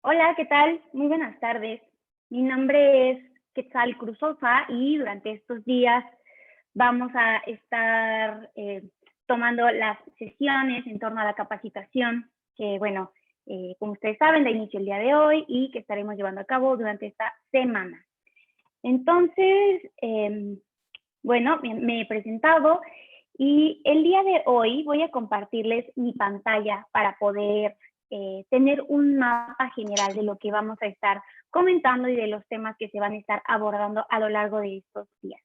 Hola, ¿qué tal? Muy buenas tardes. Mi nombre es Quetzal Cruzosa y durante estos días vamos a estar tomando las sesiones en torno a la capacitación que, bueno, como ustedes saben, da inicio el día de hoy y que estaremos llevando a cabo durante esta semana. Entonces, bueno, me he presentado y el día de hoy voy a compartirles mi pantalla para poder tener un mapa general de lo que vamos a estar comentando y de los temas que se van a estar abordando a lo largo de estos días.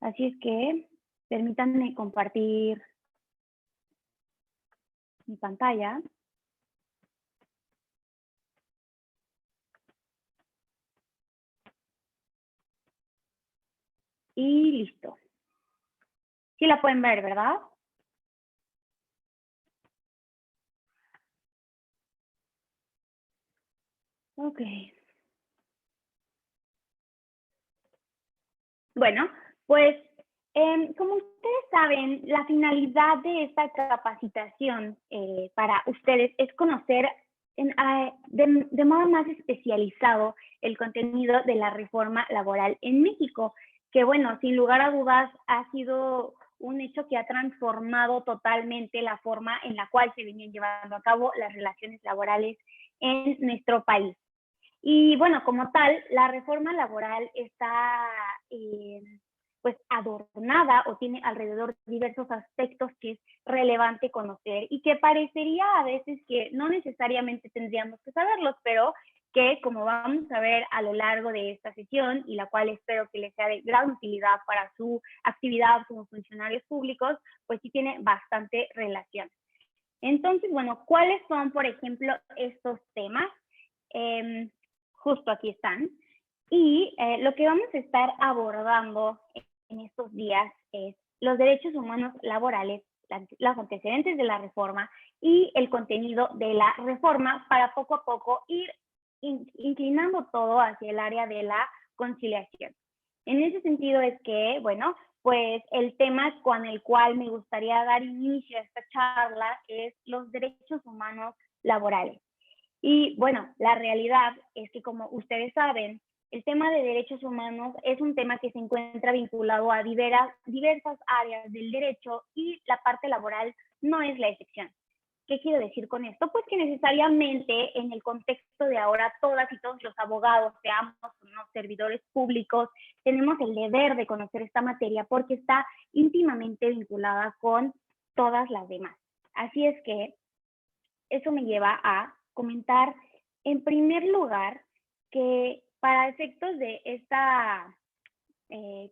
Así es que permítanme compartir mi pantalla. Y listo. Sí la pueden ver, ¿verdad? Ok. Bueno, pues como ustedes saben, la finalidad de esta capacitación para ustedes es conocer de modo más especializado el contenido de la reforma laboral en México, que bueno, sin lugar a dudas ha sido un hecho que ha transformado totalmente la forma en la cual se venían llevando a cabo las relaciones laborales en nuestro país. Y bueno, como tal, la reforma laboral está pues adornada o tiene alrededor diversos aspectos que es relevante conocer y que parecería a veces que no necesariamente tendríamos que saberlos, pero que como vamos a ver a lo largo de esta sesión y la cual espero que les sea de gran utilidad para su actividad como funcionarios públicos, pues sí tiene bastante relación. Entonces, bueno, ¿cuáles son, por ejemplo, estos temas? Justo aquí están. Y lo que vamos a estar abordando en estos días es los derechos humanos laborales, los antecedentes de la reforma y el contenido de la reforma para poco a poco ir inclinando todo hacia el área de la conciliación. En ese sentido es que, bueno, pues el tema con el cual me gustaría dar inicio a esta charla es los derechos humanos laborales. Y bueno, la realidad es que como ustedes saben, el tema de derechos humanos es un tema que se encuentra vinculado a diversas áreas del derecho y la parte laboral no es la excepción. ¿Qué quiero decir con esto? Pues que necesariamente en el contexto de ahora todas y todos los abogados, seamos unos servidores públicos, tenemos el deber de conocer esta materia porque está íntimamente vinculada con todas las demás. Así es que eso me lleva a comentar en primer lugar que para efectos de esta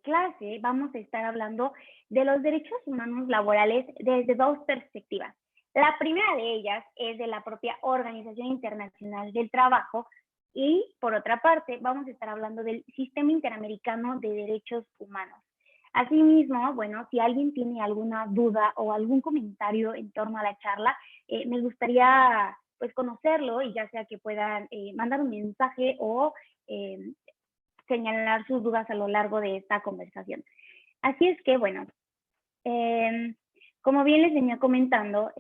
clase vamos a estar hablando de los derechos humanos laborales desde dos perspectivas. La primera de ellas es de la propia Organización Internacional del Trabajo y, por otra parte, vamos a estar hablando del Sistema Interamericano de Derechos Humanos. Asimismo, bueno, si alguien tiene alguna duda o algún comentario en torno a la charla, me gustaría pues conocerlo y ya sea que puedan mandar un mensaje o señalar sus dudas a lo largo de esta conversación. Así es que, bueno, como bien les venía comentando,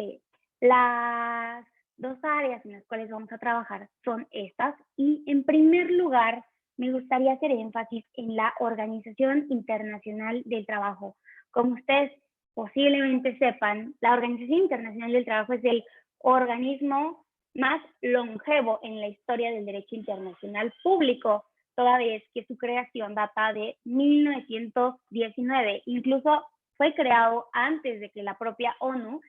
las dos áreas en las cuales vamos a trabajar son estas y en primer lugar me gustaría hacer énfasis en la Organización Internacional del Trabajo. Como ustedes posiblemente sepan, la Organización Internacional del Trabajo es el organismo más longevo en la historia del derecho internacional público, toda vez que su creación data de 1919. Incluso fue creado antes de que la propia ONU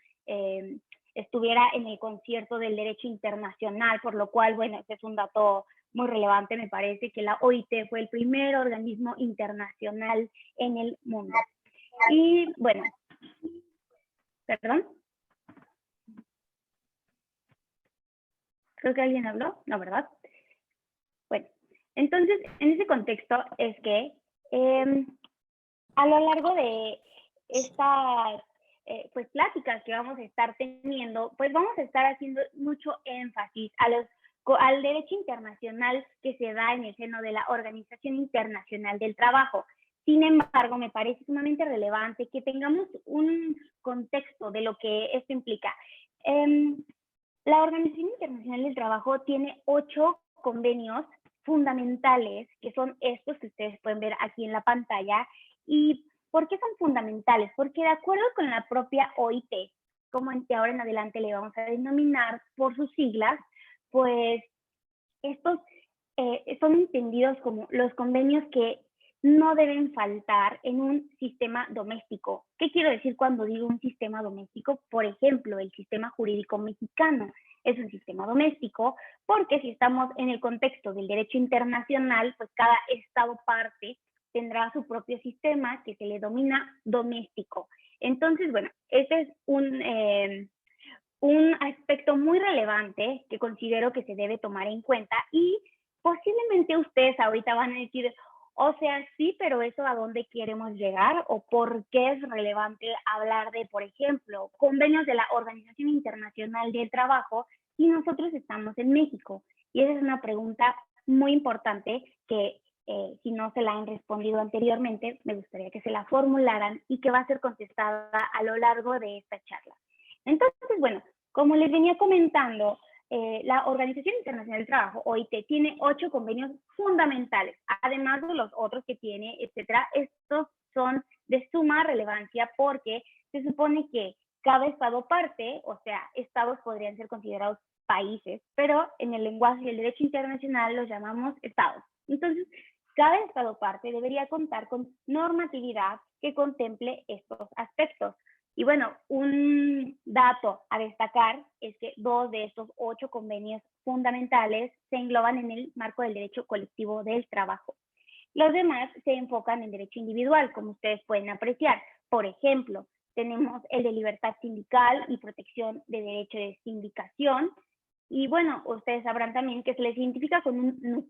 estuviera en el concierto del derecho internacional, por lo cual, bueno, ese es un dato muy relevante, me parece que la OIT fue el primer organismo internacional en el mundo. Y bueno, perdón. Creo que alguien habló, no, ¿verdad? Bueno, entonces, en ese contexto es que a lo largo de estas pues pláticas que vamos a estar teniendo, pues vamos a estar haciendo mucho énfasis al derecho internacional que se da en el seno de la Organización Internacional del Trabajo. Sin embargo, me parece sumamente relevante que tengamos un contexto de lo que esto implica. La Organización Internacional del Trabajo tiene 8 convenios fundamentales, que son estos que ustedes pueden ver aquí en la pantalla. ¿Y por qué son fundamentales? Porque de acuerdo con la propia OIT, como de ahora en adelante le vamos a denominar por sus siglas, pues estos son entendidos como los convenios que no deben faltar en un sistema doméstico. ¿Qué quiero decir cuando digo un sistema doméstico? Por ejemplo, el sistema jurídico mexicano es un sistema doméstico porque si estamos en el contexto del derecho internacional, pues cada estado parte tendrá su propio sistema que se le denomina doméstico. Entonces, bueno, este es un aspecto muy relevante que considero que se debe tomar en cuenta y posiblemente ustedes ahorita van a decir, o sea, sí, pero eso a dónde queremos llegar o por qué es relevante hablar de, por ejemplo, convenios de la Organización Internacional del Trabajo si nosotros estamos en México. Y esa es una pregunta muy importante que si no se la han respondido anteriormente, me gustaría que se la formularan y que va a ser contestada a lo largo de esta charla. Entonces, bueno, como les venía comentando, la Organización Internacional del Trabajo, OIT, tiene 8 convenios fundamentales, además de los otros que tiene, etcétera. Estos son de suma relevancia porque se supone que cada estado parte, o sea, estados podrían ser considerados países, pero en el lenguaje del derecho internacional los llamamos estados. Entonces, cada estado parte debería contar con normatividad que contemple estos aspectos. Y bueno, un dato a destacar es que 2 de estos 8 convenios fundamentales se engloban en el marco del derecho colectivo del trabajo. Los demás se enfocan en derecho individual, como ustedes pueden apreciar. Por ejemplo, tenemos el de libertad sindical y protección de derecho de sindicación. Y bueno, ustedes sabrán también que se les identifica con un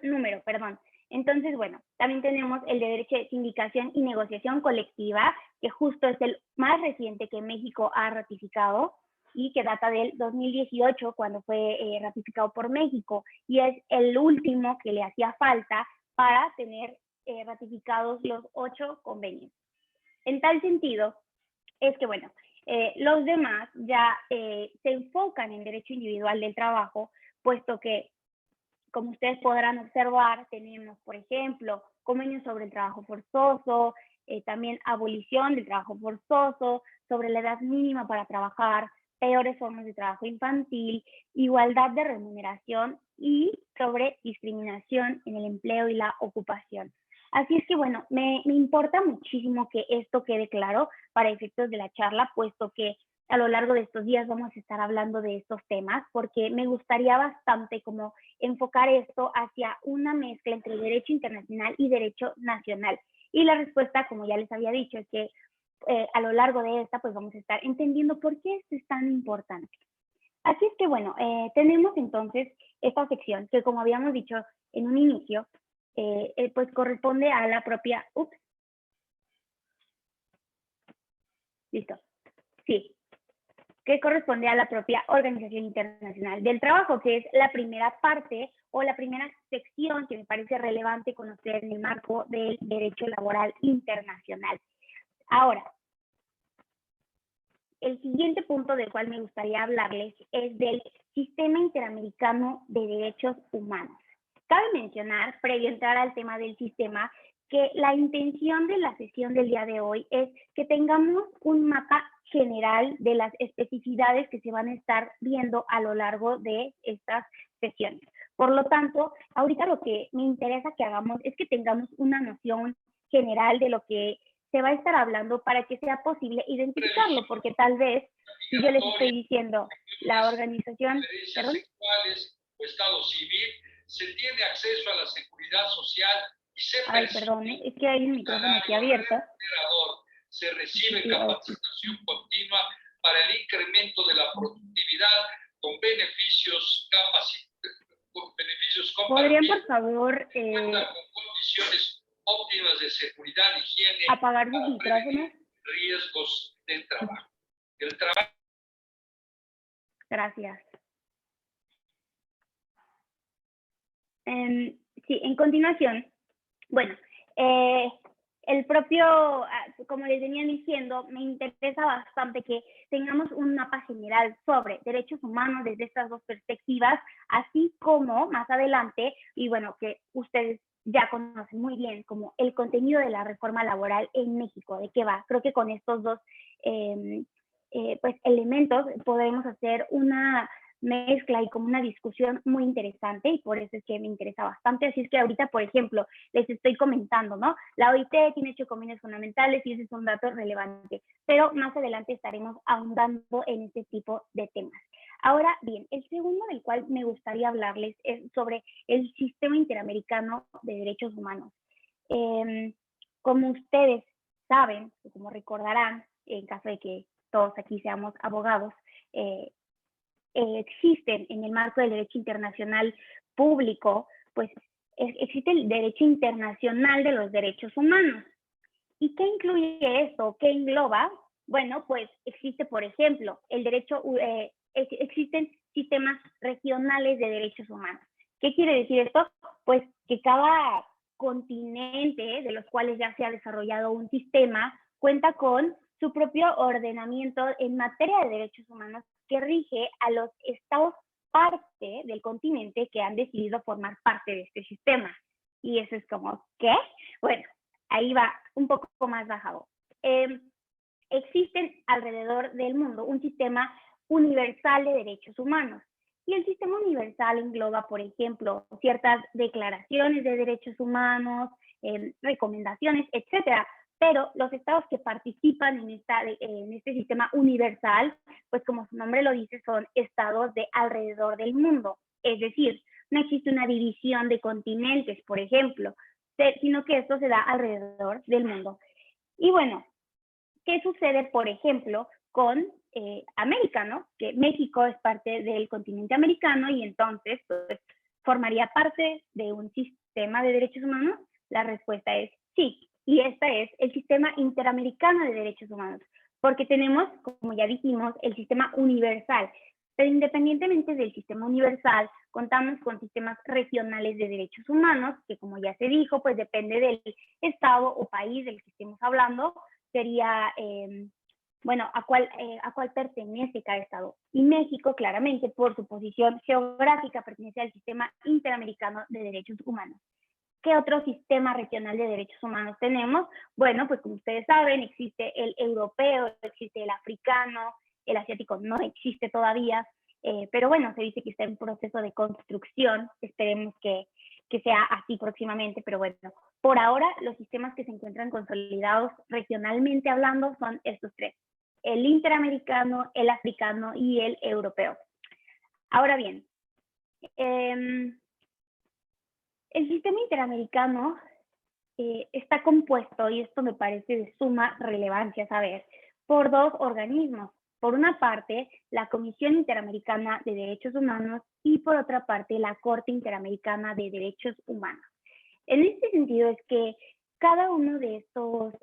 número, perdón. Entonces, bueno, también tenemos el de derecho de sindicación y negociación colectiva, que justo es el más reciente que México ha ratificado y que data del 2018, cuando fue ratificado por México, y es el último que le hacía falta para tener ratificados los 8 convenios. En tal sentido, es que, bueno, los demás ya se enfocan en derecho individual del trabajo, puesto que, como ustedes podrán observar, tenemos, por ejemplo, convenios sobre el trabajo forzoso, también abolición del trabajo forzoso, sobre la edad mínima para trabajar, peores formas de trabajo infantil, igualdad de remuneración y sobre discriminación en el empleo y la ocupación. Así es que, bueno, me importa muchísimo que esto quede claro para efectos de la charla, puesto que a lo largo de estos días vamos a estar hablando de estos temas, porque me gustaría bastante como enfocar esto hacia una mezcla entre derecho internacional y derecho nacional. Y la respuesta, como ya les había dicho, es que a lo largo de esta, pues vamos a estar entendiendo por qué esto es tan importante. Así es que, bueno, tenemos entonces esta sección que, como habíamos dicho en un inicio, pues corresponde a la propia... Listo. Sí, que corresponde a la propia Organización Internacional del Trabajo, que es la primera parte o la primera sección que me parece relevante conocer en el marco del derecho laboral internacional. Ahora, el siguiente punto del cual me gustaría hablarles es del Sistema Interamericano de Derechos Humanos. Cabe mencionar, previo a entrar al tema del sistema, que la intención de la sesión del día de hoy es que tengamos un mapa general de las especificidades que se van a estar viendo a lo largo de estas sesiones. Por lo tanto, ahorita lo que me interesa que hagamos es que tengamos una noción general de lo que se va a estar hablando para que sea posible identificarlo, porque tal vez si yo les estoy diciendo la organización, perdón, sexuales o estado civil, se tiene acceso a la seguridad social y se perdón, es que hay un micrófono aquí abierto. Se recibe capacitación continua para el incremento de la productividad con beneficios ¿Podrían, por favor, con condiciones óptimas de seguridad, higiene, apagar sus micrófonos? Riesgos del trabajo. El trabajo. Gracias. Sí, en continuación, bueno, el propio, como les venía diciendo, me interesa bastante que tengamos un mapa general sobre derechos humanos desde estas dos perspectivas, así como más adelante, y bueno, que ustedes ya conocen muy bien, como el contenido de la reforma laboral en México, de qué va. Creo que con estos dos pues, elementos podemos hacer una mezcla y como una discusión muy interesante, y por eso es que me interesa bastante. Así es que ahorita, por ejemplo, les estoy comentando, ¿no? La OIT tiene 8 convenios fundamentales y ese es un dato relevante, pero más adelante estaremos ahondando en este tipo de temas. Ahora bien, el segundo del cual me gustaría hablarles es sobre el Sistema Interamericano de Derechos Humanos. Como ustedes saben, o como recordarán, en caso de que todos aquí seamos abogados, existen en el marco del derecho internacional público, pues existe el derecho internacional de los derechos humanos. ¿Y qué incluye eso? ¿Qué engloba? Bueno, pues existe, por ejemplo, el derecho, existen sistemas regionales de derechos humanos. ¿Qué quiere decir esto? Pues que cada continente de los cuales ya se ha desarrollado un sistema cuenta con su propio ordenamiento en materia de derechos humanos que rige a los estados parte del continente que han decidido formar parte de este sistema. Y eso es como, ¿qué? Bueno, ahí va un poco más bajado. Existen alrededor del mundo un sistema universal de derechos humanos. Y el sistema universal engloba, por ejemplo, ciertas declaraciones de derechos humanos, recomendaciones, etcétera. Pero los estados que participan en este sistema universal, pues como su nombre lo dice, son estados de alrededor del mundo. Es decir, no existe una división de continentes, por ejemplo, sino que esto se da alrededor del mundo. Y bueno, ¿qué sucede, por ejemplo, con América, ¿no? Que México es parte del continente americano y entonces pues, formaría parte de un sistema de derechos humanos. La respuesta es sí, y este es el Sistema Interamericano de Derechos Humanos, porque tenemos, como ya dijimos, el sistema universal, pero independientemente del sistema universal, contamos con sistemas regionales de derechos humanos, que como ya se dijo, pues depende del estado o país del que estemos hablando, sería, bueno, a cuál pertenece cada estado. Y México, claramente, por su posición geográfica, pertenece al Sistema Interamericano de Derechos Humanos. ¿Qué otro sistema regional de derechos humanos tenemos? Bueno, pues como ustedes saben, existe el europeo, existe el africano, el asiático no existe todavía, pero bueno, se dice que está en proceso de construcción, esperemos que sea así próximamente, pero bueno, por ahora los sistemas que se encuentran consolidados regionalmente hablando son estos tres, el interamericano, el africano y el europeo. Ahora bien, el sistema interamericano está compuesto, y esto me parece de suma relevancia saber, por dos organismos. Por una parte, la Comisión Interamericana de Derechos Humanos y por otra parte, la Corte Interamericana de Derechos Humanos. En este sentido es que cada uno de estos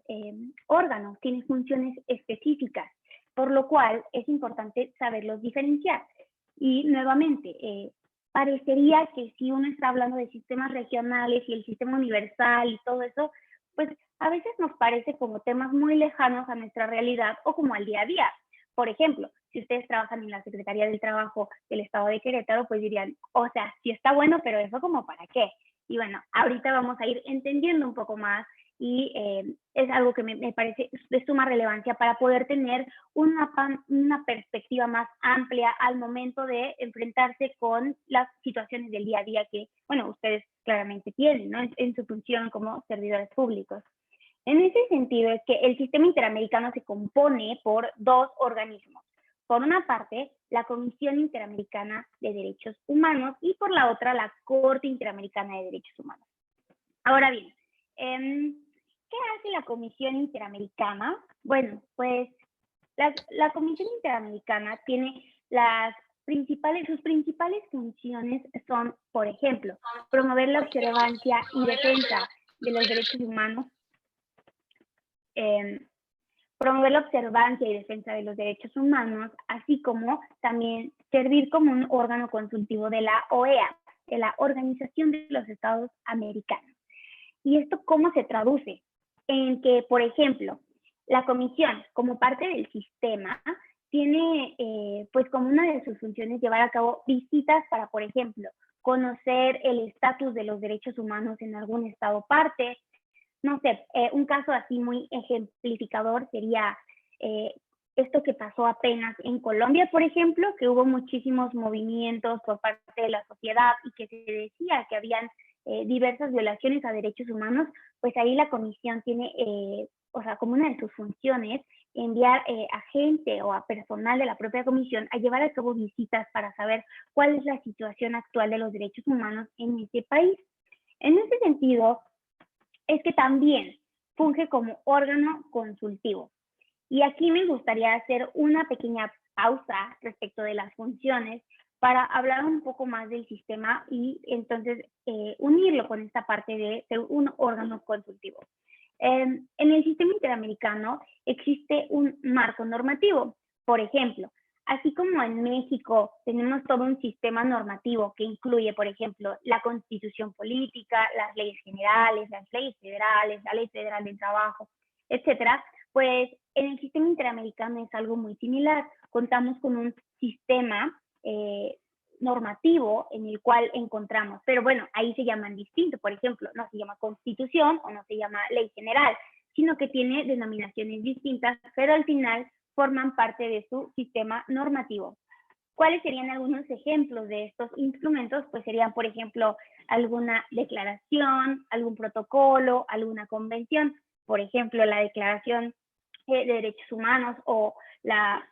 órganos tiene funciones específicas, por lo cual es importante saberlos diferenciar. Y nuevamente, parecería que si uno está hablando de sistemas regionales y el sistema universal y todo eso, pues a veces nos parece como temas muy lejanos a nuestra realidad o como al día a día. Por ejemplo, si ustedes trabajan en la Secretaría del Trabajo del Estado de Querétaro, pues dirían, o sea, sí está bueno, pero eso como para qué. Y bueno, ahorita vamos a ir entendiendo un poco más y es algo que me parece de suma relevancia para poder tener una perspectiva más amplia al momento de enfrentarse con las situaciones del día a día que, bueno, ustedes claramente tienen, ¿no? En su función como servidores públicos. En ese sentido es que el sistema interamericano se compone por dos organismos. Por una parte, la Comisión Interamericana de Derechos Humanos y por la otra, la Corte Interamericana de Derechos Humanos. Ahora bien, ¿qué hace la Comisión Interamericana? Bueno, pues la Comisión Interamericana tiene sus principales funciones son, por ejemplo, promover la observancia y defensa de los derechos humanos, promover la observancia y defensa de los derechos humanos, así como también servir como un órgano consultivo de la OEA, de la Organización de los Estados Americanos. ¿Y esto cómo se traduce? En que, por ejemplo, La comisión, como parte del sistema, tiene pues como una de sus funciones llevar a cabo visitas para, por ejemplo, conocer el estatus de los derechos humanos en algún estado parte. No sé, un caso así muy ejemplificador sería esto que pasó apenas en Colombia, por ejemplo, que hubo muchísimos movimientos por parte de la sociedad y que se decía que habían diversas violaciones a derechos humanos. Pues ahí la comisión tiene, o sea, como una de sus funciones, enviar a gente o a personal de la propia comisión a llevar a cabo visitas para saber cuál es la situación actual de los derechos humanos en ese país. En ese sentido, es que también funge como órgano consultivo. Y aquí me gustaría hacer una pequeña pausa respecto de las funciones para hablar un poco más del sistema y entonces unirlo con esta parte de ser un órgano consultivo. En el sistema interamericano existe un marco normativo. Por ejemplo, así como en México tenemos todo un sistema normativo que incluye, por ejemplo, la constitución política, las leyes generales, las leyes federales, la ley federal del trabajo, etcétera, pues en el sistema interamericano es algo muy similar. Contamos con un sistema normativo en el cual encontramos, pero bueno, ahí se llaman distinto, por ejemplo, no se llama constitución o no se llama ley general, sino que tiene denominaciones distintas, pero al final forman parte de su sistema normativo. ¿Cuáles serían algunos ejemplos de estos instrumentos? Pues serían, por ejemplo, alguna declaración, algún protocolo, alguna convención. Por ejemplo, la Declaración de Derechos Humanos o la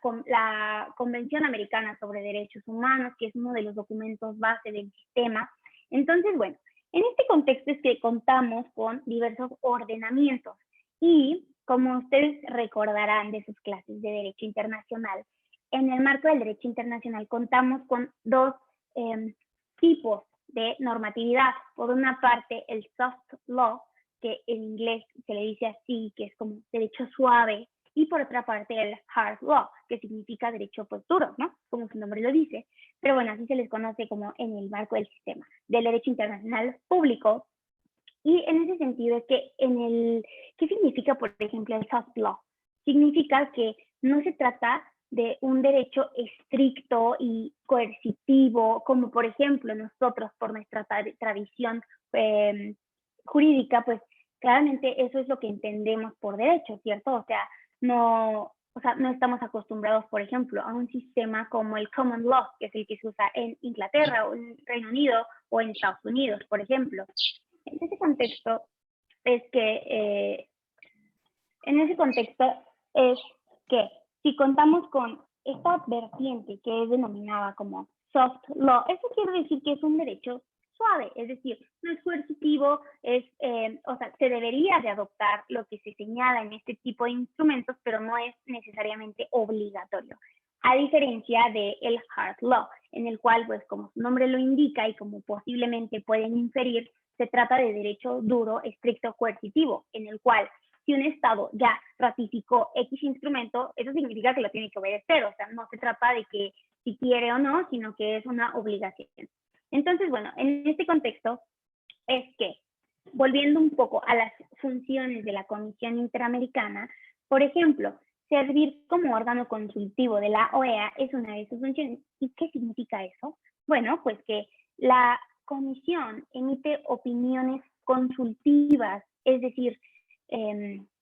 Convención Americana sobre Derechos Humanos, que es uno de los documentos base del sistema. Entonces, bueno, en este contexto es que contamos con diversos ordenamientos y, como ustedes recordarán de sus clases de Derecho Internacional, en el marco del Derecho Internacional contamos con dos tipos de normatividad. Por una parte, el soft law, que en inglés se le dice así, que es como derecho suave, y por otra parte el hard law, que significa derecho pues duro, ¿no? Como su nombre lo dice, pero bueno, así se les conoce como en el marco del sistema del derecho internacional público. Y en ese sentido es que ¿qué significa, por ejemplo, el soft law? Significa que no se trata de un derecho estricto y coercitivo, como por ejemplo nosotros por nuestra tradición jurídica, pues claramente eso es lo que entendemos por derecho, ¿cierto? O sea, no estamos acostumbrados, por ejemplo, a un sistema como el common law, que es el que se usa en Inglaterra o en Reino Unido o en Estados Unidos, por ejemplo. En ese contexto es que si contamos con esta vertiente que es denominada como soft law, eso quiere decir que es un derecho suave, es decir, no es coercitivo, o sea, se debería de adoptar lo que se señala en este tipo de instrumentos, pero no es necesariamente obligatorio. A diferencia del hard law, en el cual, pues como su nombre lo indica y como posiblemente pueden inferir, se trata de derecho duro, estricto, coercitivo, en el cual si un Estado ya ratificó X instrumento, eso significa que lo tiene que obedecer, o sea, no se trata de que si quiere o no, sino que es una obligación. Entonces, bueno, en este contexto es que, volviendo un poco a las funciones de la Comisión Interamericana, por ejemplo, servir como órgano consultivo de la OEA es una de sus funciones. ¿Y qué significa eso? Bueno, pues que la comisión emite opiniones consultivas, es decir,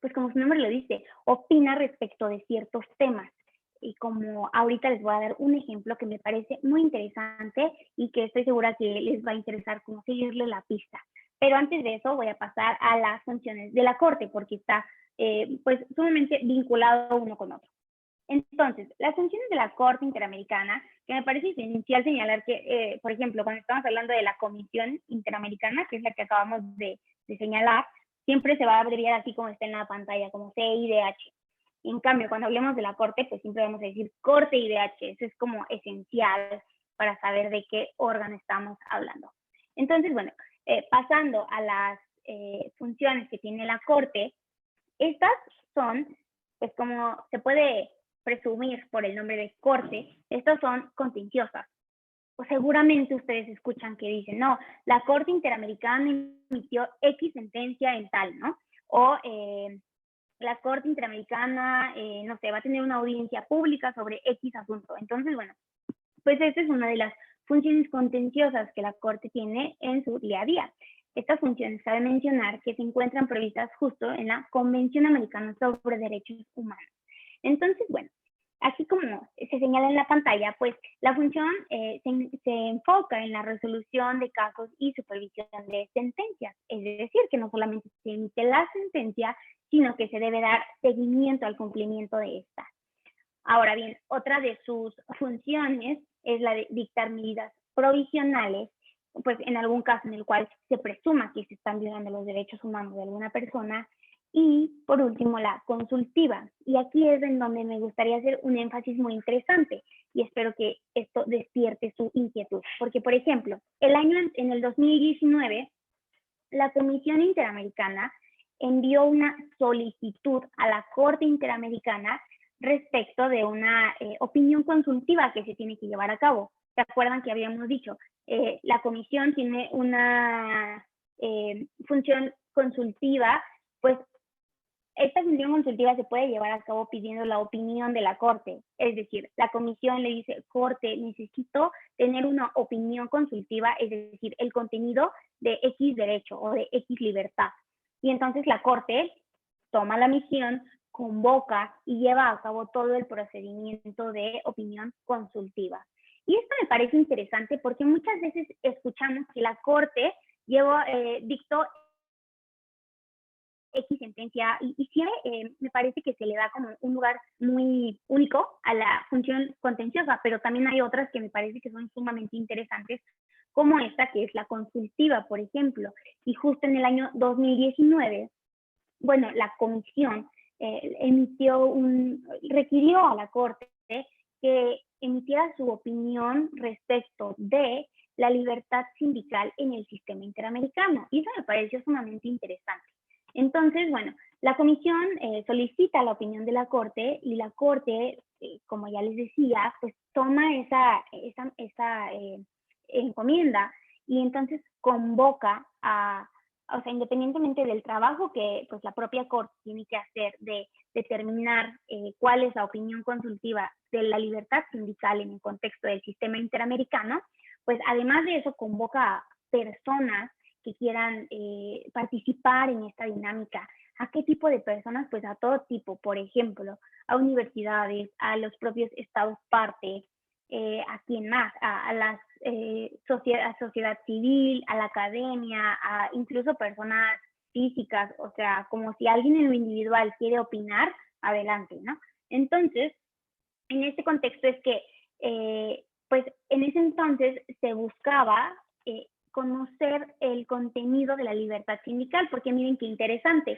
pues como su nombre lo dice, opina respecto de ciertos temas. Y como ahorita les voy a dar un ejemplo que me parece muy interesante y que estoy segura que les va a interesar como seguirle la pista. Pero antes de eso voy a pasar a las funciones de la Corte porque está pues sumamente vinculado uno con otro. Entonces, las funciones de la Corte Interamericana, que me parece esencial señalar que, por ejemplo, cuando estamos hablando de la Comisión Interamericana, que es la que acabamos de señalar, siempre se va a abreviar así como está en la pantalla, como CIDH. En cambio, cuando hablemos de la Corte, pues siempre vamos a decir Corte IDH. Eso es como esencial para saber de qué órgano estamos hablando. Entonces, bueno, pasando a las funciones que tiene la Corte, estas son, pues como se puede presumir por el nombre de Corte, estas son contenciosas. Pues seguramente ustedes escuchan que dicen, no, la Corte Interamericana emitió X sentencia en tal, ¿no? O la Corte Interamericana, no sé, va a tener una audiencia pública sobre X asunto. Entonces, bueno, pues esta es una de las funciones contenciosas que la Corte tiene en su día a día. Estas funciones cabe mencionar que se encuentran previstas justo en la Convención Americana sobre Derechos Humanos. Entonces, bueno, así como se señala en la pantalla, pues la función se enfoca en la resolución de casos y supervisión de sentencias. Es decir, que no solamente se emite la sentencia, sino que se debe dar seguimiento al cumplimiento de esta. Ahora bien, otra de sus funciones es la de dictar medidas provisionales, pues en algún caso en el cual se presuma que se están violando los derechos humanos de alguna persona. Y por último, la consultiva. Y aquí es en donde me gustaría hacer un énfasis muy interesante y espero que esto despierte su inquietud. Porque, por ejemplo, en el 2019, la Comisión Interamericana envió una solicitud a la Corte Interamericana respecto de una opinión consultiva que se tiene que llevar a cabo. ¿Se acuerdan que habíamos dicho? La comisión tiene una función consultiva, pues esta función consultiva se puede llevar a cabo pidiendo la opinión de la Corte. Es decir, la comisión le dice, Corte, necesito tener una opinión consultiva, es decir, el contenido de X derecho o de X libertad. Y entonces la Corte toma la misión, convoca y lleva a cabo todo el procedimiento de opinión consultiva. Y esto me parece interesante porque muchas veces escuchamos que la Corte dictó X sentencia y siempre me parece que se le da como un lugar muy único a la función contenciosa, pero también hay otras que me parece que son sumamente interesantes, como esta que es la consultiva, por ejemplo. Y justo en el año 2019, bueno, la comisión requirió a la Corte que emitiera su opinión respecto de la libertad sindical en el sistema interamericano. Y eso me pareció sumamente interesante. Entonces, bueno, la comisión solicita la opinión de la Corte y la Corte, como ya les decía, pues toma esa encomienda y entonces convoca o sea, independientemente del trabajo que pues la propia Corte tiene que hacer de determinar cuál es la opinión consultiva de la libertad sindical en el contexto del sistema interamericano, pues además de eso convoca a personas que quieran participar en esta dinámica. ¿A qué tipo de personas? Pues a todo tipo, por ejemplo, a universidades, a los propios estados parte, a quién más, a la sociedad civil, a la academia, a incluso personas físicas, o sea, como si alguien en lo individual quiere opinar, adelante, ¿no? Entonces, en este contexto es que, pues en ese entonces se buscaba conocer el contenido de la libertad sindical, porque miren qué interesante.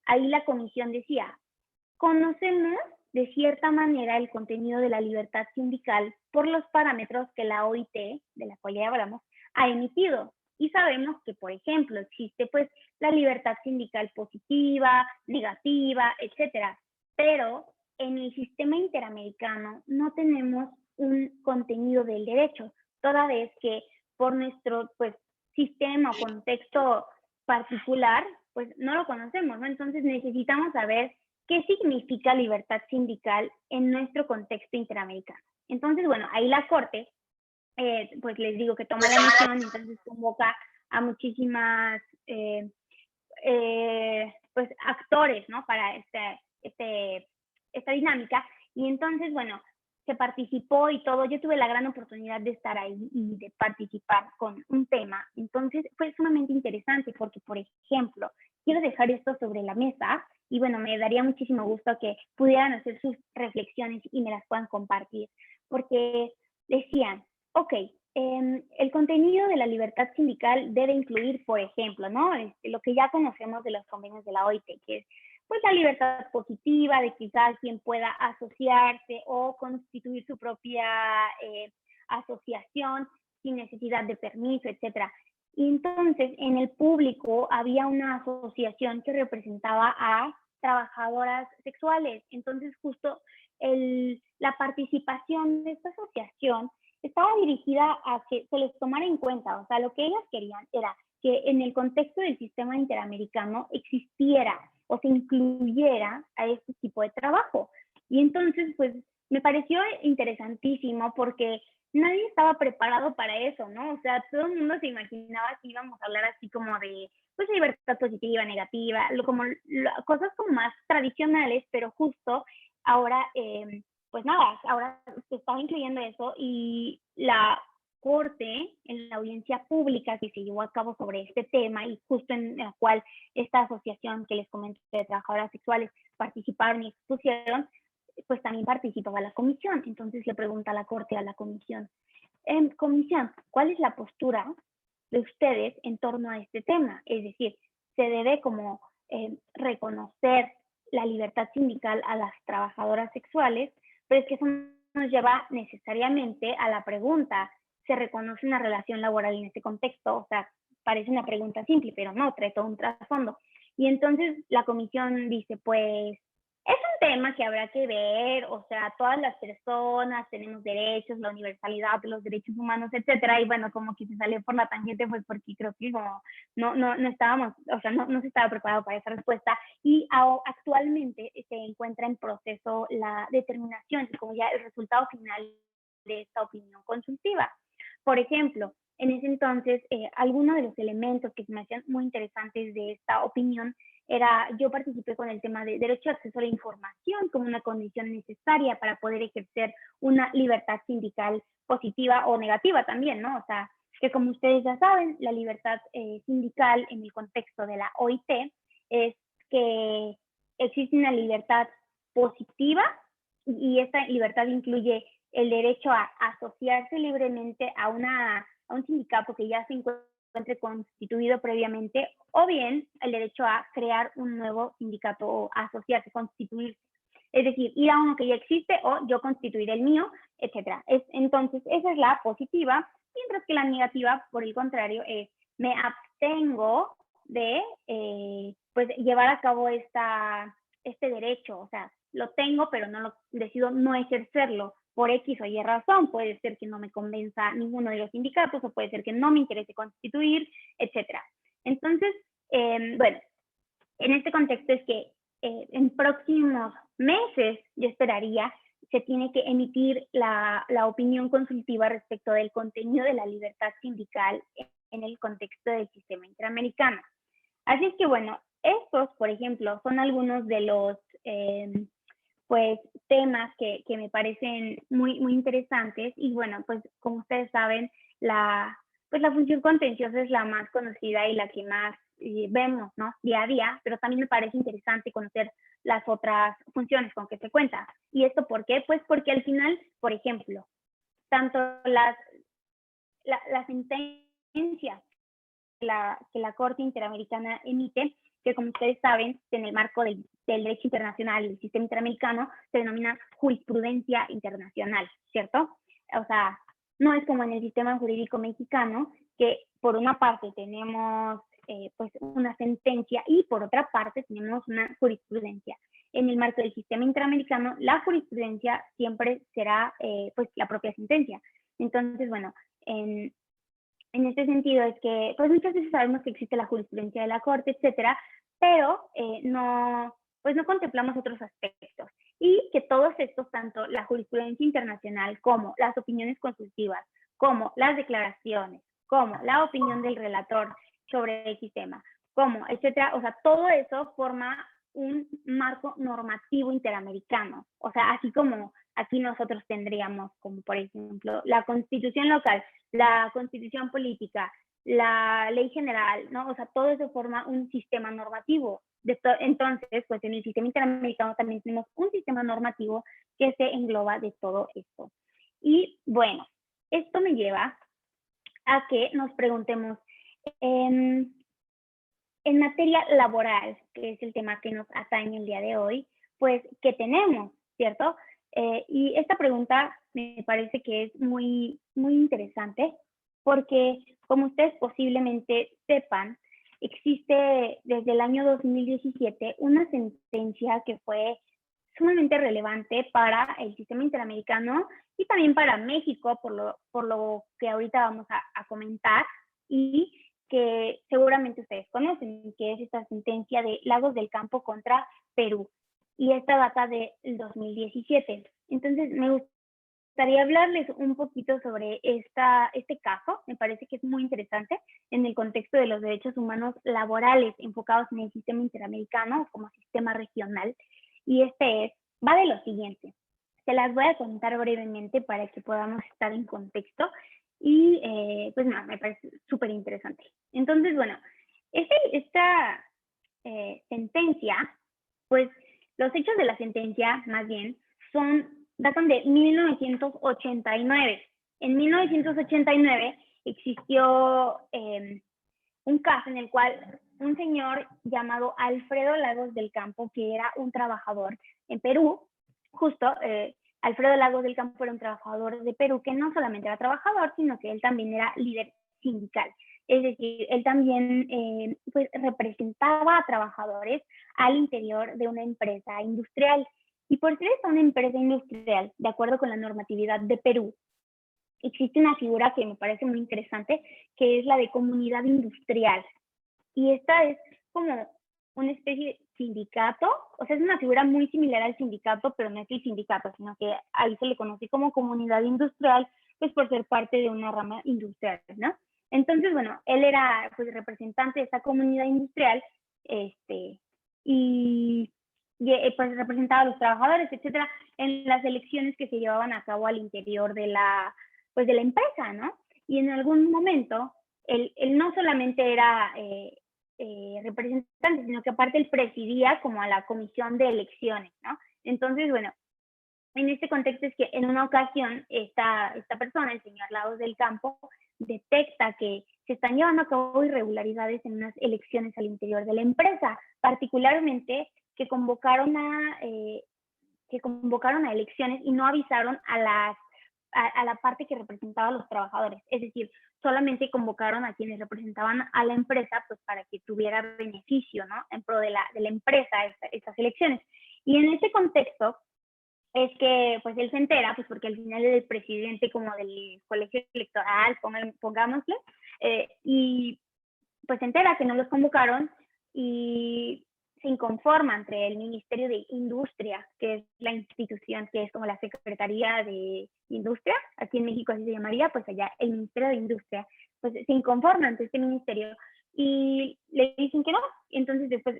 Ahí la comisión decía, conocemos de cierta manera el contenido de la libertad sindical por los parámetros que la OIT, de la cual ya hablamos, ha emitido. Y sabemos que, por ejemplo, existe pues la libertad sindical positiva, negativa, etcétera. Pero en el sistema interamericano no tenemos un contenido del derecho, toda vez que por nuestro pues sistema o contexto particular, pues no lo conocemos, ¿no? Entonces necesitamos saber qué significa libertad sindical en nuestro contexto interamericano. Entonces, bueno, ahí la Corte, pues les digo que toma la misión, entonces convoca a muchísimas pues actores, ¿no? Para esta dinámica. Y entonces, bueno, se participó y todo. Yo tuve la gran oportunidad de estar ahí y de participar con un tema. Entonces, fue sumamente interesante porque, por ejemplo, quiero dejar esto sobre la mesa y, bueno, me daría muchísimo gusto que pudieran hacer sus reflexiones y me las puedan compartir. Porque decían, ok, el contenido de la libertad sindical debe incluir, por ejemplo, ¿no? Lo que ya conocemos de los convenios de la OIT, que es pues la libertad positiva de que cada quien pueda asociarse o constituir su propia asociación sin necesidad de permiso, etcétera. Y entonces en el público había una asociación que representaba a trabajadoras sexuales. Entonces justo la participación de esta asociación estaba dirigida a que se les tomara en cuenta, o sea, lo que ellas querían era que en el contexto del sistema interamericano existiera o se incluyera a este tipo de trabajo. Y entonces, pues, me pareció interesantísimo porque nadie estaba preparado para eso, ¿no? O sea, todo el mundo se imaginaba que íbamos a hablar así como de, pues, libertad positiva, negativa, cosas como más tradicionales, pero justo ahora, pues nada, ahora se estaba incluyendo eso y la corte, en la audiencia pública que se llevó a cabo sobre este tema y justo en la cual esta asociación que les comenté de trabajadoras sexuales participaron y expusieron, pues también participaba la comisión. Entonces le pregunta a la corte, a la comisión, comisión, ¿cuál es la postura de ustedes en torno a este tema? Es decir, se debe como reconocer la libertad sindical a las trabajadoras sexuales, pero es que eso nos lleva necesariamente a la pregunta, ¿se reconoce una relación laboral en este contexto? O sea, parece una pregunta simple, pero no, trae todo un trasfondo. Y entonces la comisión dice, pues, es un tema que habrá que ver, o sea, todas las personas tenemos derechos, la universalidad de los derechos humanos, etcétera, y bueno, como que se salió por la tangente, pues porque creo que como no estábamos, o sea, no se estaba preparado para esa respuesta, y actualmente se encuentra en proceso la determinación, como ya el resultado final de esta opinión consultiva. Por ejemplo, en ese entonces, algunos de los elementos que se me hacían muy interesantes de esta opinión era, yo participé con el tema de derecho de acceso a la información como una condición necesaria para poder ejercer una libertad sindical positiva o negativa también, ¿no? O sea, que como ustedes ya saben, la libertad sindical en el contexto de la OIT es que existe una libertad positiva y esta libertad incluye el derecho a asociarse libremente a un sindicato que ya se encuentre constituido previamente, o bien el derecho a crear un nuevo sindicato o asociarse, constituirse. Es decir, ir a uno que ya existe o yo constituir el mío, etc. Entonces, esa es la positiva, mientras que la negativa, por el contrario, es me abstengo de pues, llevar a cabo este derecho. O sea, lo tengo, pero decido no ejercerlo por X o Y razón. Puede ser que no me convenza ninguno de los sindicatos o puede ser que no me interese constituir, etcétera. Entonces, bueno, en este contexto es que en próximos meses, yo esperaría, se tiene que emitir la opinión consultiva respecto del contenido de la libertad sindical en el contexto del sistema interamericano. Así es que, bueno, estos, por ejemplo, son algunos de los pues temas que me parecen muy interesantes y bueno, pues como ustedes saben, la función contenciosa es la más conocida y la que más vemos, ¿no? Día a día, pero también me parece interesante conocer las otras funciones con que se cuenta. ¿Y esto por qué? Pues porque al final, por ejemplo, tanto las sentencias que la Corte Interamericana emite, que como ustedes saben, en el marco del derecho internacional y del sistema interamericano, se denomina jurisprudencia internacional, ¿cierto? O sea, no es como en el sistema jurídico mexicano, que por una parte tenemos pues una sentencia y por otra parte tenemos una jurisprudencia. En el marco del sistema interamericano, la jurisprudencia siempre será pues la propia sentencia. Entonces, bueno, en este sentido es que, pues muchas veces sabemos que existe la jurisprudencia de la Corte, etcétera, pero no contemplamos otros aspectos. Y que todos estos, tanto la jurisprudencia internacional como las opiniones consultivas, como las declaraciones, como la opinión del relator sobre el sistema, como, etcétera, o sea, todo eso forma un marco normativo interamericano. O sea, así como aquí nosotros tendríamos, como por ejemplo, la constitución local, la constitución política, la ley general, ¿no? O sea, todo eso forma un sistema normativo. Entonces, pues en el sistema interamericano también tenemos un sistema normativo que se engloba de todo esto. Y bueno, esto me lleva a que nos preguntemos, en materia laboral, que es el tema que nos atañe el día de hoy, pues, ¿qué tenemos? ¿Cierto? Y esta pregunta me parece que es muy interesante porque, como ustedes posiblemente sepan, existe desde el año 2017 una sentencia que fue sumamente relevante para el sistema interamericano y también para México, por lo que ahorita vamos a comentar, y que seguramente ustedes conocen, que es esta sentencia de Lagos del Campo contra Perú. Y esta data del 2017. Entonces, me gustaría hablarles un poquito sobre este caso. Me parece que es muy interesante en el contexto de los derechos humanos laborales enfocados en el sistema interamericano como sistema regional. Y va de lo siguiente. Se las voy a contar brevemente para que podamos estar en contexto. Y pues nada, me parece súper interesante. Entonces, bueno, esta sentencia, pues los hechos de la sentencia, más bien, datan de 1989. En 1989 existió un caso en el cual un señor llamado Alfredo Lagos del Campo, que era un trabajador en Perú, justo, Alfredo Lagos del Campo era un trabajador de Perú que no solamente era trabajador, sino que él también era líder sindical. Es decir, él también pues, representaba a trabajadores al interior de una empresa industrial. Y por ser esta una empresa industrial, de acuerdo con la normatividad de Perú, existe una figura que me parece muy interesante, que es la de comunidad industrial. Y esta es como una especie de sindicato, o sea, es una figura muy similar al sindicato, pero no es el sindicato, sino que ahí se le conoce como comunidad industrial, pues por ser parte de una rama industrial, ¿no? Entonces, bueno, él era pues representante de esta comunidad industrial, y pues representaba a los trabajadores, etcétera, en las elecciones que se llevaban a cabo al interior de la empresa, ¿no? Y en algún momento, él no solamente era representante, sino que aparte él presidía como a la comisión de elecciones, ¿no? Entonces, bueno, en este contexto es que en una ocasión esta persona, el señor Lagos del Campo, detecta que se están llevando a cabo irregularidades en unas elecciones al interior de la empresa, particularmente que convocaron a elecciones y no avisaron a la parte que representaba a los trabajadores. Es decir, solamente convocaron a quienes representaban a la empresa pues para que tuviera beneficio, ¿no? En pro de la empresa estas elecciones. Y en ese contexto es que pues él se entera, pues porque al final es el presidente como del colegio electoral, pongámosle, y pues se entera que no los convocaron y se inconforma entre el Ministerio de Industria, que es la institución que es como la Secretaría de Industria, aquí en México así se llamaría, pues allá el Ministerio de Industria, pues se inconforma ante este ministerio y le dicen que no, entonces después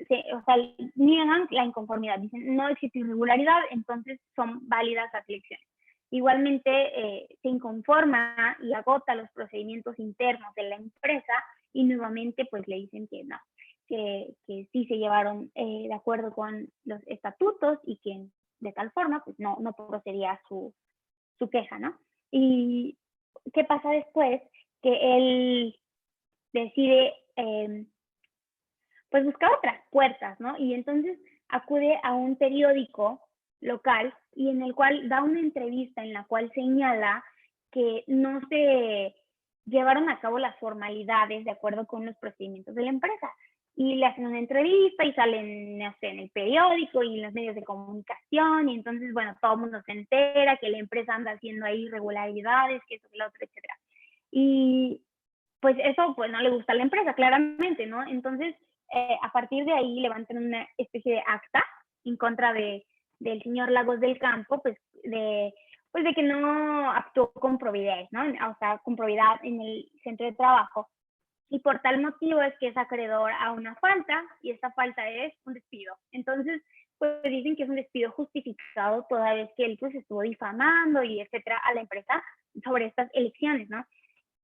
niegan la inconformidad, dicen no existe irregularidad, entonces son válidas las elecciones. Igualmente se inconforma y agota los procedimientos internos de la empresa y nuevamente pues le dicen que no, que sí se llevaron de acuerdo con los estatutos y que de tal forma pues no procedía su queja, ¿no? Y ¿qué pasa después? Que él decide pues buscar otras puertas, ¿no? Y entonces acude a un periódico local y en el cual da una entrevista en la cual señala que no se llevaron a cabo las formalidades de acuerdo con los procedimientos de la empresa. Y le hacen una entrevista y salen, no sé, en el periódico y en los medios de comunicación y entonces, bueno, todo el mundo se entera que la empresa anda haciendo ahí irregularidades, que eso, que lo otro, etcétera. Y pues eso pues no le gusta a la empresa, claramente, ¿no? Entonces, a partir de ahí levantan una especie de acta en contra del señor Lagos del Campo, pues de que no actuó con probidad, ¿no? O sea, con probidad en el centro de trabajo. Y por tal motivo es que es acreedor a una falta y esta falta es un despido. Entonces, pues dicen que es un despido justificado toda vez que él pues estuvo difamando y etcétera a la empresa sobre estas elecciones, ¿no?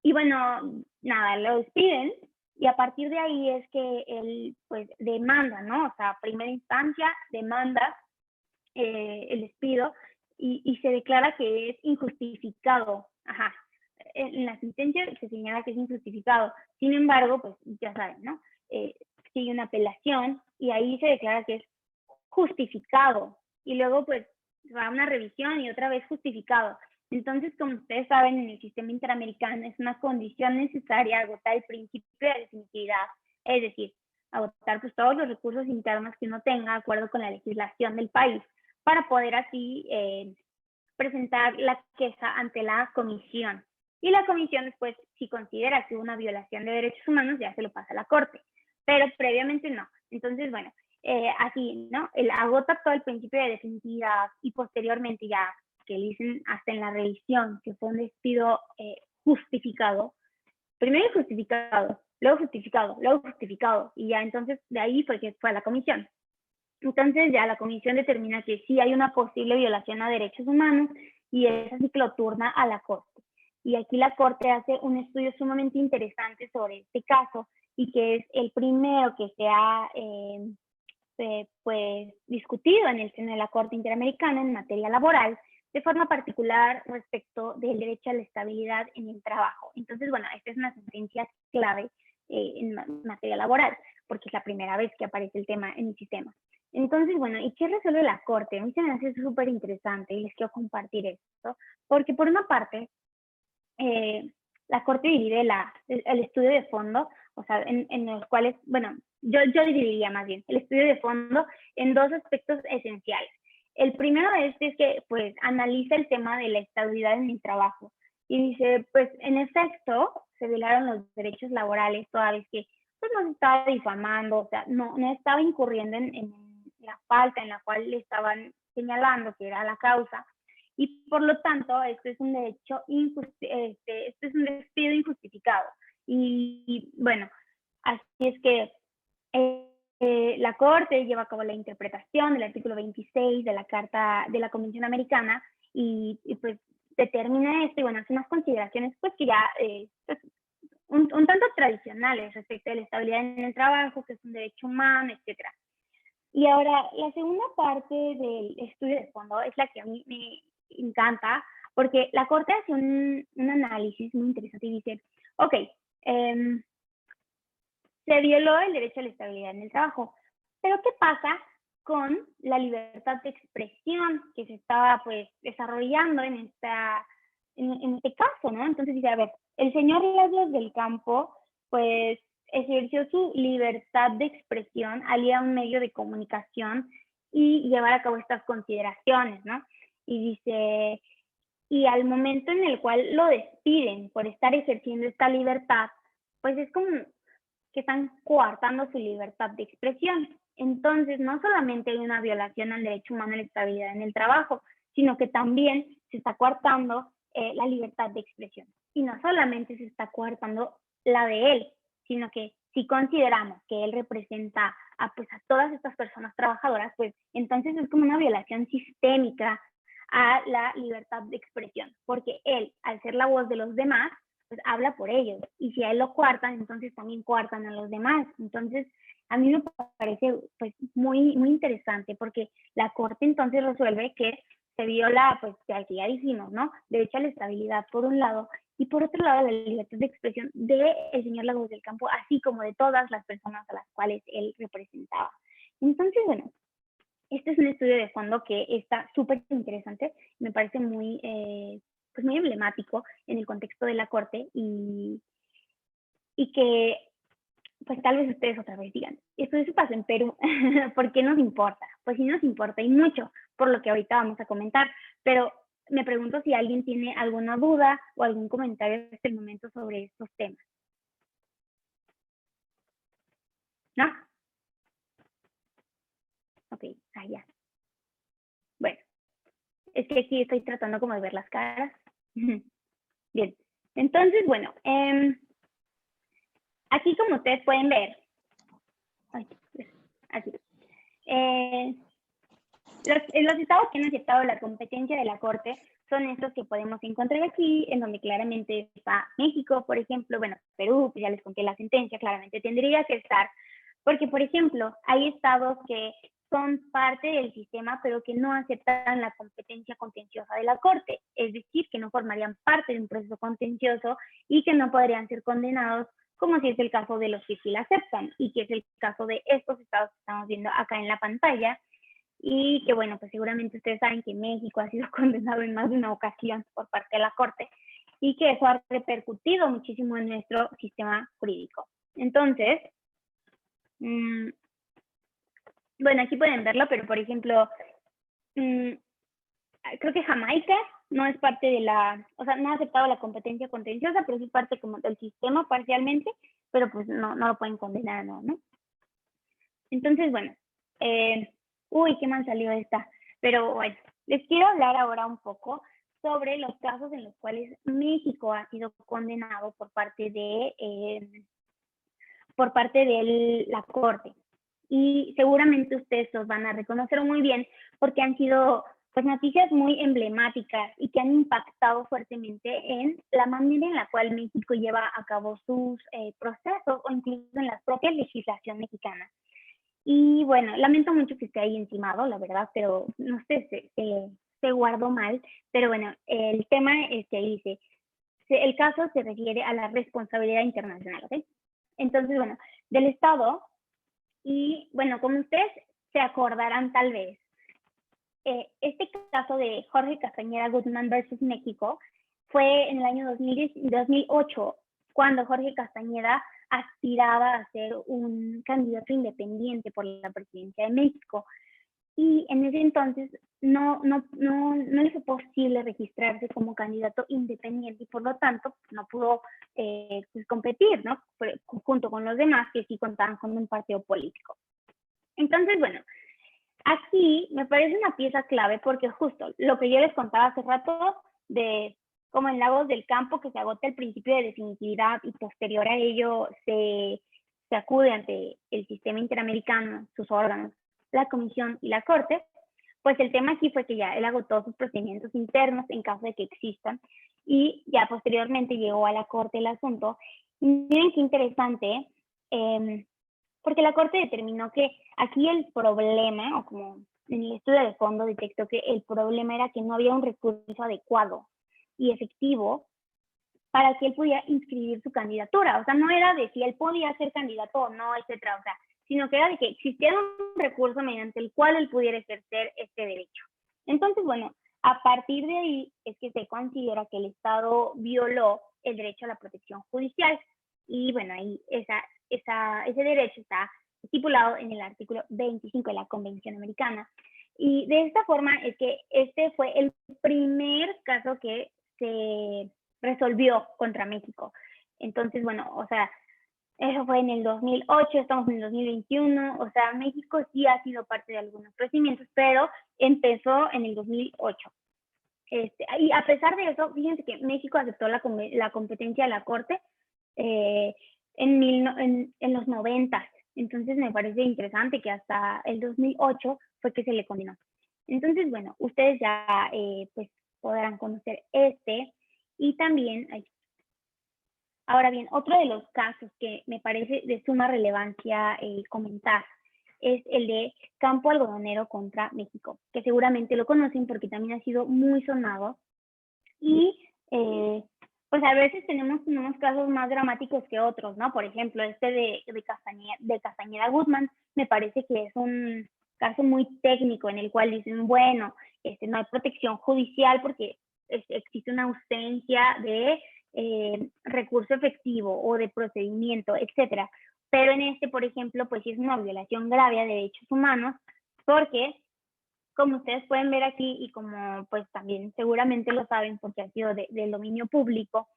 Y bueno, nada, lo despiden y a partir de ahí es que él pues demanda, ¿no? O sea, primera instancia demanda el despido y se declara que es injustificado. Ajá. En la sentencia se señala que es injustificado. Sin embargo, pues ya saben, ¿no? Sigue una apelación y ahí se declara que es justificado. Y luego pues va a una revisión y otra vez justificado. Entonces, como ustedes saben, en el sistema interamericano es una condición necesaria agotar el principio de definitividad, es decir, agotar pues, todos los recursos internos que uno tenga de acuerdo con la legislación del país para poder así presentar la queja ante la comisión. y la comisión después, si considera que hubo una violación de derechos humanos, ya se lo pasa a la Corte, pero previamente no. Entonces, bueno, así, ¿no? Él agota todo el principio de definitividad y posteriormente ya, que le dicen hasta en la revisión, que fue un despido justificado, primero injustificado, luego justificado, luego justificado, y ya entonces de ahí fue que fue a la comisión. Entonces ya la comisión determina que sí hay una posible violación a derechos humanos y es así que lo turna a la Corte. Y aquí la Corte hace un estudio sumamente interesante sobre este caso y que es el primero que se ha pues, discutido en el seno de la Corte Interamericana en materia laboral, de forma particular respecto del derecho a la estabilidad en el trabajo. Entonces, bueno, esta es una sentencia clave en materia laboral, porque es la primera vez que aparece el tema en el sistema. Entonces, bueno, ¿y qué resuelve la Corte? A mí se me hace súper interesante y les quiero compartir esto, porque por una parte, la Corte divide el estudio de fondo, o sea, en los cuales, bueno, yo dividiría más bien el estudio de fondo en dos aspectos esenciales. El primero es que, pues, analiza el tema de la estabilidad en el trabajo y dice, pues, en efecto, se violaron los derechos laborales toda vez que, pues, no se estaba difamando, o sea, no estaba incurriendo en la falta en la cual le estaban señalando que era la causa. Y por lo tanto, esto es un derecho esto es un despido injustificado. Y bueno, así es que la Corte lleva a cabo la interpretación del artículo 26 de la Carta de la Convención Americana y pues determina esto y bueno, hace unas consideraciones pues que ya pues, un tanto tradicionales respecto a la estabilidad en el trabajo, que es un derecho humano, etcétera. Y ahora, la segunda parte del estudio de fondo es la que a mí me encanta, porque la Corte hace un análisis muy interesante y dice, ok, se violó el derecho a la estabilidad en el trabajo, pero ¿qué pasa con la libertad de expresión que se estaba pues desarrollando en este caso, ¿no? Entonces dice, a ver, el señor Laszlo del Campo pues ejerció su libertad de expresión al ir a un medio de comunicación y llevar a cabo estas consideraciones, ¿no? Y dice, y al momento en el cual lo despiden por estar ejerciendo esta libertad, pues es como que están coartando su libertad de expresión. Entonces, no solamente hay una violación al derecho humano a la estabilidad en el trabajo, sino que también se está coartando la libertad de expresión. Y no solamente se está coartando la de él, sino que si consideramos que él representa pues, a todas estas personas trabajadoras, pues entonces es como una violación sistémica a la libertad de expresión, porque él, al ser la voz de los demás, pues habla por ellos. Y si a él lo coartan, entonces también coartan a los demás. Entonces, a mí me parece pues muy interesante porque la Corte entonces resuelve que se viola, pues ya dijimos, ¿no? Derecho a la estabilidad por un lado y por otro lado la libertad de expresión del señor Lagos del Campo, así como de todas las personas a las cuales él representaba. Entonces, bueno, este es un estudio de fondo que está súper interesante, me parece muy pues muy emblemático en el contexto de la Corte y que pues tal vez ustedes otra vez digan, eso pasa en Perú, ¿por qué nos importa? Pues sí nos importa y mucho, por lo que ahorita vamos a comentar, pero me pregunto si alguien tiene alguna duda o algún comentario en este momento sobre estos temas. ¿No? Ok, ya. Bueno, es que aquí estoy tratando como de ver las caras. Bien, entonces, bueno, aquí como ustedes pueden ver, aquí, los estados que han aceptado la competencia de la Corte son estos que podemos encontrar aquí, en donde claramente está México, por ejemplo, bueno, Perú, pues ya les conté la sentencia, claramente tendría que estar, porque, por ejemplo, hay estados que son parte del sistema, pero que no aceptan la competencia contenciosa de la Corte, es decir, que no formarían parte de un proceso contencioso y que no podrían ser condenados, como si es el caso de los que sí la aceptan, y que es el caso de estos estados que estamos viendo acá en la pantalla, y que bueno, pues seguramente ustedes saben que México ha sido condenado en más de una ocasión por parte de la Corte y que eso ha repercutido muchísimo en nuestro sistema jurídico. Entonces, bueno, aquí pueden verlo, pero por ejemplo, creo que Jamaica no es parte de la, o sea, no ha aceptado la competencia contenciosa, pero sí es parte como del sistema parcialmente, pero pues no lo pueden condenar, ¿no? Entonces, bueno, uy, qué mal salió esta, pero bueno, les quiero hablar ahora un poco sobre los casos en los cuales México ha sido condenado por parte de la Corte. Y seguramente ustedes los van a reconocer muy bien porque han sido pues noticias muy emblemáticas y que han impactado fuertemente en la manera en la cual México lleva a cabo sus procesos o incluso en la propia legislación mexicana. Y bueno, lamento mucho que esté ahí encimado, la verdad, pero no sé, se guardó mal. Pero bueno, el tema es que ahí dice, el caso se refiere a la responsabilidad internacional, ¿ok? Entonces, bueno, del Estado, y bueno, como ustedes se acordarán tal vez, este caso de Jorge Castañeda Guzmán versus México fue en el año 2008, cuando Jorge Castañeda aspiraba a ser un candidato independiente por la presidencia de México. Y en ese entonces no le fue posible registrarse como candidato independiente y por lo tanto no pudo pues competir, ¿no? Junto con los demás que sí contaban con un partido político. Entonces, bueno, aquí me parece una pieza clave porque justo lo que yo les contaba hace rato de como en Lagos del Campo, que se agota el principio de definitividad y posterior a ello se acude ante el sistema interamericano, sus órganos, la comisión y la corte, pues el tema aquí fue que ya él agotó sus procedimientos internos en caso de que existan y ya posteriormente llegó a la corte el asunto. Y miren qué interesante, porque la corte determinó que aquí el problema, o como en el estudio de fondo detectó que el problema era que no había un recurso adecuado y efectivo para que él pudiera inscribir su candidatura. O sea, no era de si él podía ser candidato o no, etcétera, o sea, sino que era de que existiera un recurso mediante el cual él pudiera ejercer este derecho. Entonces, bueno, a partir de ahí es que se considera que el Estado violó el derecho a la protección judicial. Y bueno, ahí ese derecho está estipulado en el artículo 25 de la Convención Americana. Y de esta forma es que este fue el primer caso que se resolvió contra México. Entonces, bueno, o sea, eso fue en el 2008, estamos en el 2021, o sea, México sí ha sido parte de algunos procedimientos, pero empezó en el 2008. Y a pesar de eso, fíjense que México aceptó la competencia de la Corte en los 90. Entonces me parece interesante que hasta el 2008 fue que se le condenó. Entonces, bueno, ustedes ya pues podrán conocer y también, ahora bien, otro de los casos que me parece de suma relevancia comentar es el de Campo Algodonero contra México, que seguramente lo conocen porque también ha sido muy sonado. Y pues a veces tenemos unos casos más dramáticos que otros, ¿no? Por ejemplo, de Castañeda Guzmán me parece que es un caso muy técnico en el cual dicen, bueno, no hay protección judicial porque existe una ausencia de recurso efectivo o de procedimiento, etcétera. Pero en por ejemplo, pues sí es una violación grave a derechos humanos porque, como ustedes pueden ver aquí y como pues también seguramente lo saben porque ha sido del dominio público,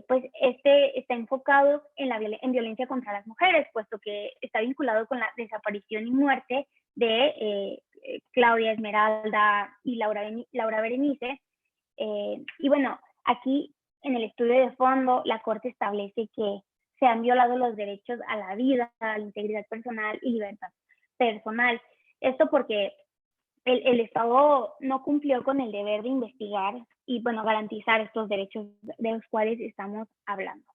pues está enfocado en violencia contra las mujeres, puesto que está vinculado con la desaparición y muerte de Claudia Esmeralda y Laura Berenice. Y bueno, aquí en el estudio de fondo, la Corte establece que se han violado los derechos a la vida, a la integridad personal y libertad personal. Esto porque el Estado no cumplió con el deber de investigar y, bueno, garantizar estos derechos de los cuales estamos hablando.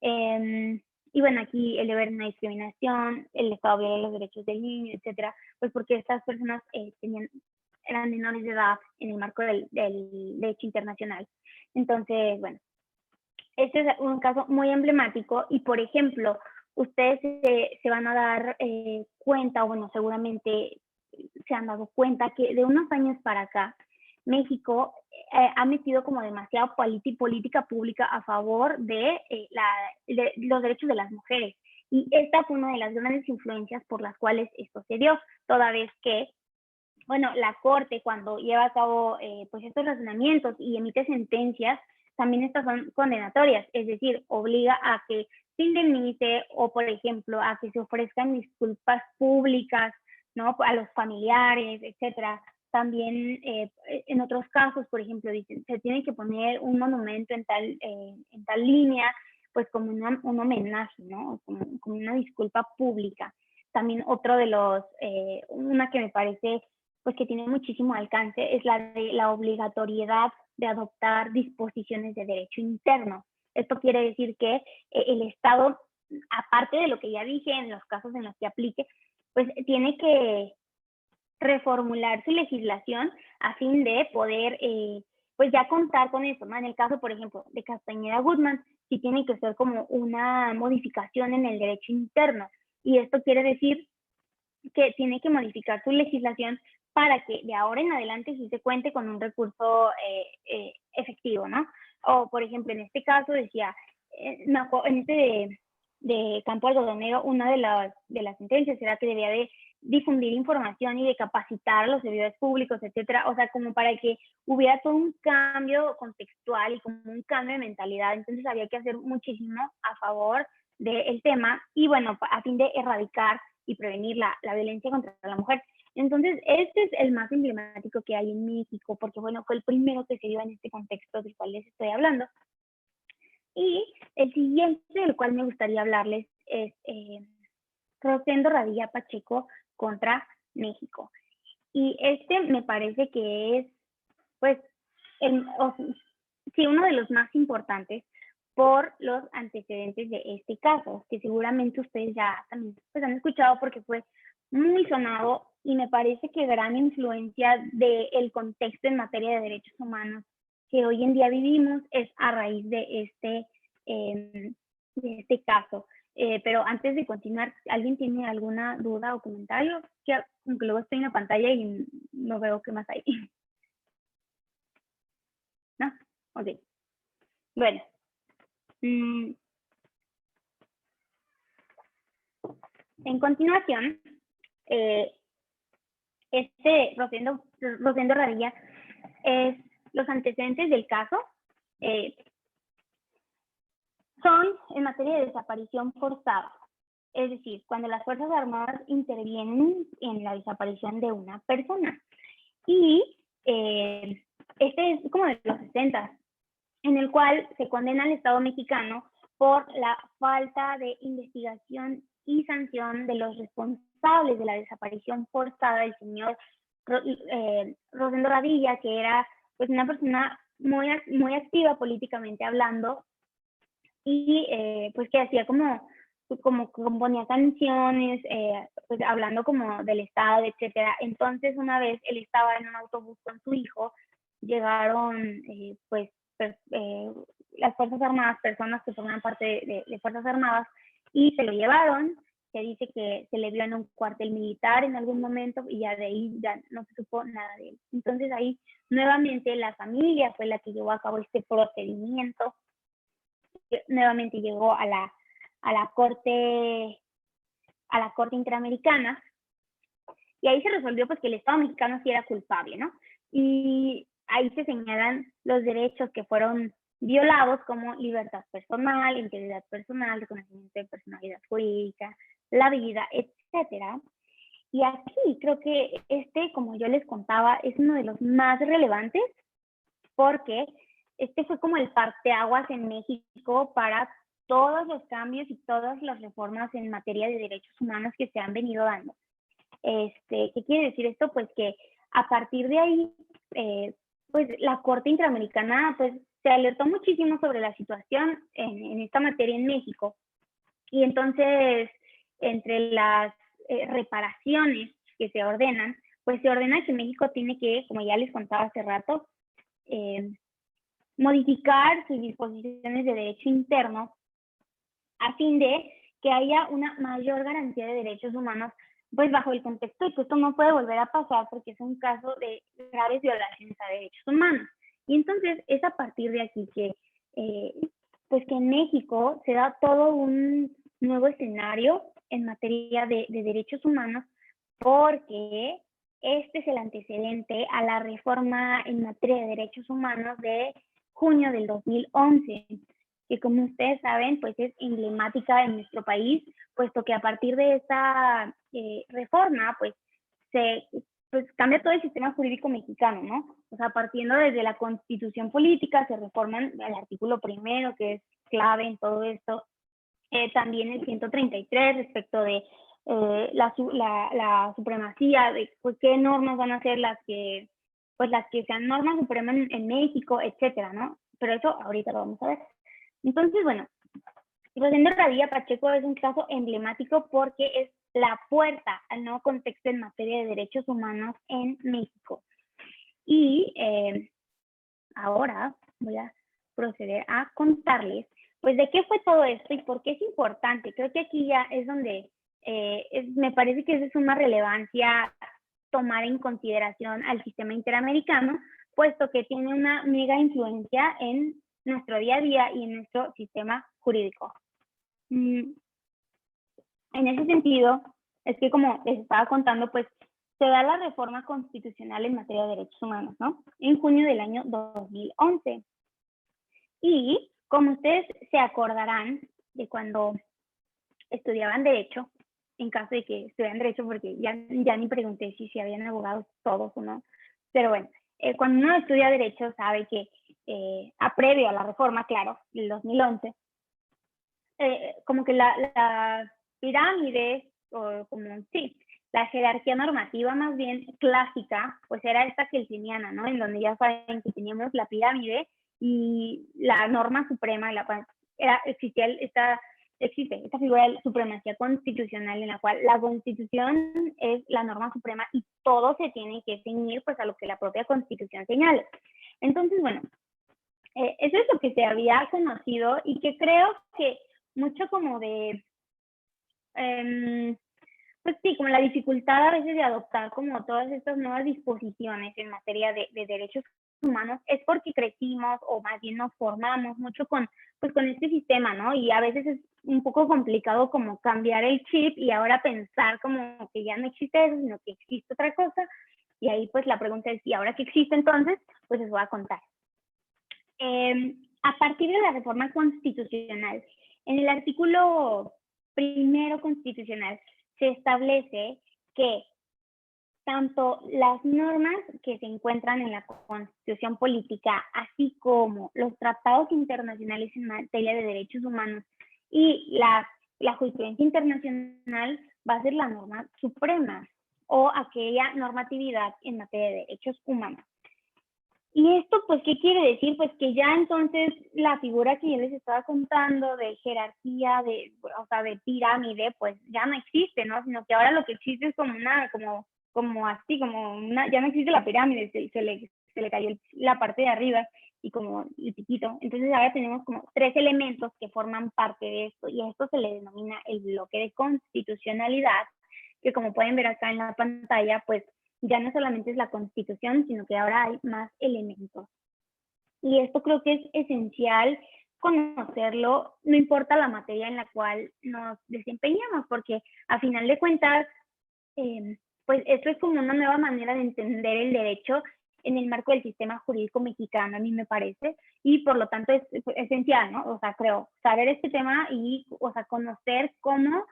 Y bueno, aquí el deber de no discriminación, el Estado viola los derechos del niño, etcétera, pues porque estas personas eran menores de edad en el marco del derecho internacional. Entonces, bueno, este es un caso muy emblemático y, por ejemplo, ustedes se van a dar cuenta, o bueno, seguramente se han dado cuenta que de unos años para acá, México ha metido como demasiada política pública a favor de los derechos de las mujeres. Y esta fue una de las grandes influencias por las cuales esto se dio, toda vez que bueno, la Corte cuando lleva a cabo pues estos razonamientos y emite sentencias, también estas son condenatorias, es decir, obliga a que se indemnice o, por ejemplo, a que se ofrezcan disculpas públicas, ¿no? A los familiares, etcétera. También en otros casos, por ejemplo, dicen, se tiene que poner un monumento en tal línea, pues como un homenaje, ¿no? Como una disculpa pública. También otro de los, una que me parece pues que tiene muchísimo alcance es la de la obligatoriedad de adoptar disposiciones de derecho interno. Esto quiere decir que el Estado, aparte de lo que ya dije en los casos en los que aplique, pues tiene que reformular su legislación a fin de poder pues ya contar con eso, ¿no? En el caso, por ejemplo, de Castañeda Guzmán, sí tiene que ser como una modificación en el derecho interno. Y esto quiere decir que tiene que modificar su legislación para que de ahora en adelante sí se cuente con un recurso efectivo, ¿no? O, por ejemplo, en este caso decía, en este de Campo Algodonero, una de las sentencias era que debía de difundir información y de capacitar a los servidores públicos, etcétera, o sea, como para que hubiera todo un cambio contextual y como un cambio de mentalidad, entonces había que hacer muchísimo a favor del tema y bueno, a fin de erradicar y prevenir la violencia contra la mujer. Entonces, este es el más emblemático que hay en México, porque bueno, fue el primero que se dio en este contexto del cual les estoy hablando. Y el siguiente del cual me gustaría hablarles es Rosendo Radilla Pacheco contra México. Y este me parece que es, pues, sí, uno de los más importantes por los antecedentes de este caso, que seguramente ustedes ya también pues, han escuchado porque fue muy sonado y me parece que gran influencia del contexto en materia de derechos humanos que hoy en día vivimos es a raíz de este caso. Pero antes de continuar, ¿alguien tiene alguna duda o comentario? Que aunque luego estoy en la pantalla y no veo qué más hay. ¿No? Ok. Bueno. En continuación, Rosendo Radilla es los antecedentes del caso. Son en materia de desaparición forzada. Es decir, cuando las Fuerzas Armadas intervienen en la desaparición de una persona. Y este es como de los 60, en el cual se condena al Estado mexicano por la falta de investigación y sanción de los responsables de la desaparición forzada del señor Rosendo Radilla, que era pues una persona muy activa políticamente hablando y pues que hacía como componía canciones, pues hablando como del Estado, etcétera. Entonces una vez él estaba en un autobús con su hijo, llegaron pues las Fuerzas Armadas, personas que forman parte de Fuerzas Armadas, y se lo llevaron. Se dice que se le vio en un cuartel militar en algún momento y ya de ahí ya no se supo nada de él. Entonces ahí nuevamente la familia fue la que llevó a cabo este procedimiento. Nuevamente llegó a la Corte Interamericana y ahí se resolvió pues que el Estado mexicano sí era culpable, ¿no? Y ahí se señalan los derechos que fueron violados como libertad personal, integridad personal, reconocimiento de personalidad jurídica, la vida, etcétera. Y aquí creo que como yo les contaba, es uno de los más relevantes porque este fue como el parteaguas en México para todos los cambios y todas las reformas en materia de derechos humanos que se han venido dando. ¿Qué quiere decir esto? Pues que a partir de ahí, pues la Corte Interamericana pues se alertó muchísimo sobre la situación en esta materia en México. Y entonces, entre las reparaciones que se ordenan, pues se ordena que México tiene que, como ya les contaba hace rato, modificar sus disposiciones de derecho interno a fin de que haya una mayor garantía de derechos humanos, pues bajo el contexto de que esto no puede volver a pasar porque es un caso de graves violaciones a derechos humanos. Y entonces es a partir de aquí que, pues que en México se da todo un nuevo escenario en materia de derechos humanos porque este es el antecedente a la reforma en materia de derechos humanos de junio del 2011, que como ustedes saben, pues es emblemática en nuestro país, puesto que a partir de esta reforma, pues cambia todo el sistema jurídico mexicano, ¿no? O sea, partiendo desde la Constitución política, se reforman el artículo primero, que es clave en todo esto, también el 133 respecto de la supremacía, de pues, qué normas van a ser las que sean normas supremas en México, etcétera, ¿no? Pero eso ahorita lo vamos a ver. Entonces, bueno, Rosendo Radilla Pacheco es un caso emblemático porque es la puerta al nuevo contexto en materia de derechos humanos en México. Y ahora voy a proceder a contarles, pues, de qué fue todo esto y por qué es importante. Creo que aquí ya es donde me parece que es de suma relevancia tomar en consideración al sistema interamericano, puesto que tiene una mega influencia en nuestro día a día y en nuestro sistema jurídico. En ese sentido, es que como les estaba contando, pues se da la reforma constitucional en materia de derechos humanos, ¿no? En junio del año 2011. Y como ustedes se acordarán de cuando estudiaban Derecho, en caso de que estudiaran Derecho, porque ya ni pregunté si habían abogados todos o no, pero bueno, cuando uno estudia Derecho sabe que previo a la reforma, claro, el 2011, como que la pirámide, o como, sí, la jerarquía normativa más bien clásica, pues era esta kelseniana, ¿no? En donde ya saben que teníamos la pirámide y la norma suprema, existe esta figura de supremacía constitucional, en la cual la Constitución es la norma suprema y todo se tiene que ceñir pues a lo que la propia Constitución señale. Entonces, bueno, eso es lo que se había conocido y que creo que mucho como de, pues sí, como la dificultad a veces de adoptar como todas estas nuevas disposiciones en materia de derechos humanos es porque crecimos o más bien nos formamos mucho con este sistema, ¿no? Y a veces es un poco complicado como cambiar el chip y ahora pensar como que ya no existe eso, sino que existe otra cosa. Y ahí pues la pregunta es, ¿y ahora qué existe entonces? Pues les voy a contar. A partir de la reforma constitucional, en el artículo primero constitucional se establece que tanto las normas que se encuentran en la Constitución política, así como los tratados internacionales en materia de derechos humanos y la jurisprudencia internacional va a ser la norma suprema o aquella normatividad en materia de derechos humanos. Y esto, pues, ¿qué quiere decir? Pues que ya entonces la figura que yo les estaba contando de jerarquía, de pirámide, pues ya no existe, ¿no? Sino que ahora lo que existe es ya no existe la pirámide, se le cayó la parte de arriba y como el piquito. Entonces ahora tenemos como 3 elementos que forman parte de esto y a esto se le denomina el bloque de constitucionalidad, que como pueden ver acá en la pantalla, pues ya no solamente es la Constitución, sino que ahora hay más elementos. Y esto creo que es esencial conocerlo, no importa la materia en la cual nos desempeñamos, porque a final de cuentas, pues esto es como una nueva manera de entender el derecho en el marco del sistema jurídico mexicano, a mí me parece, y por lo tanto es esencial, ¿no? O sea, creo, saber este tema y, o sea, conocer cómo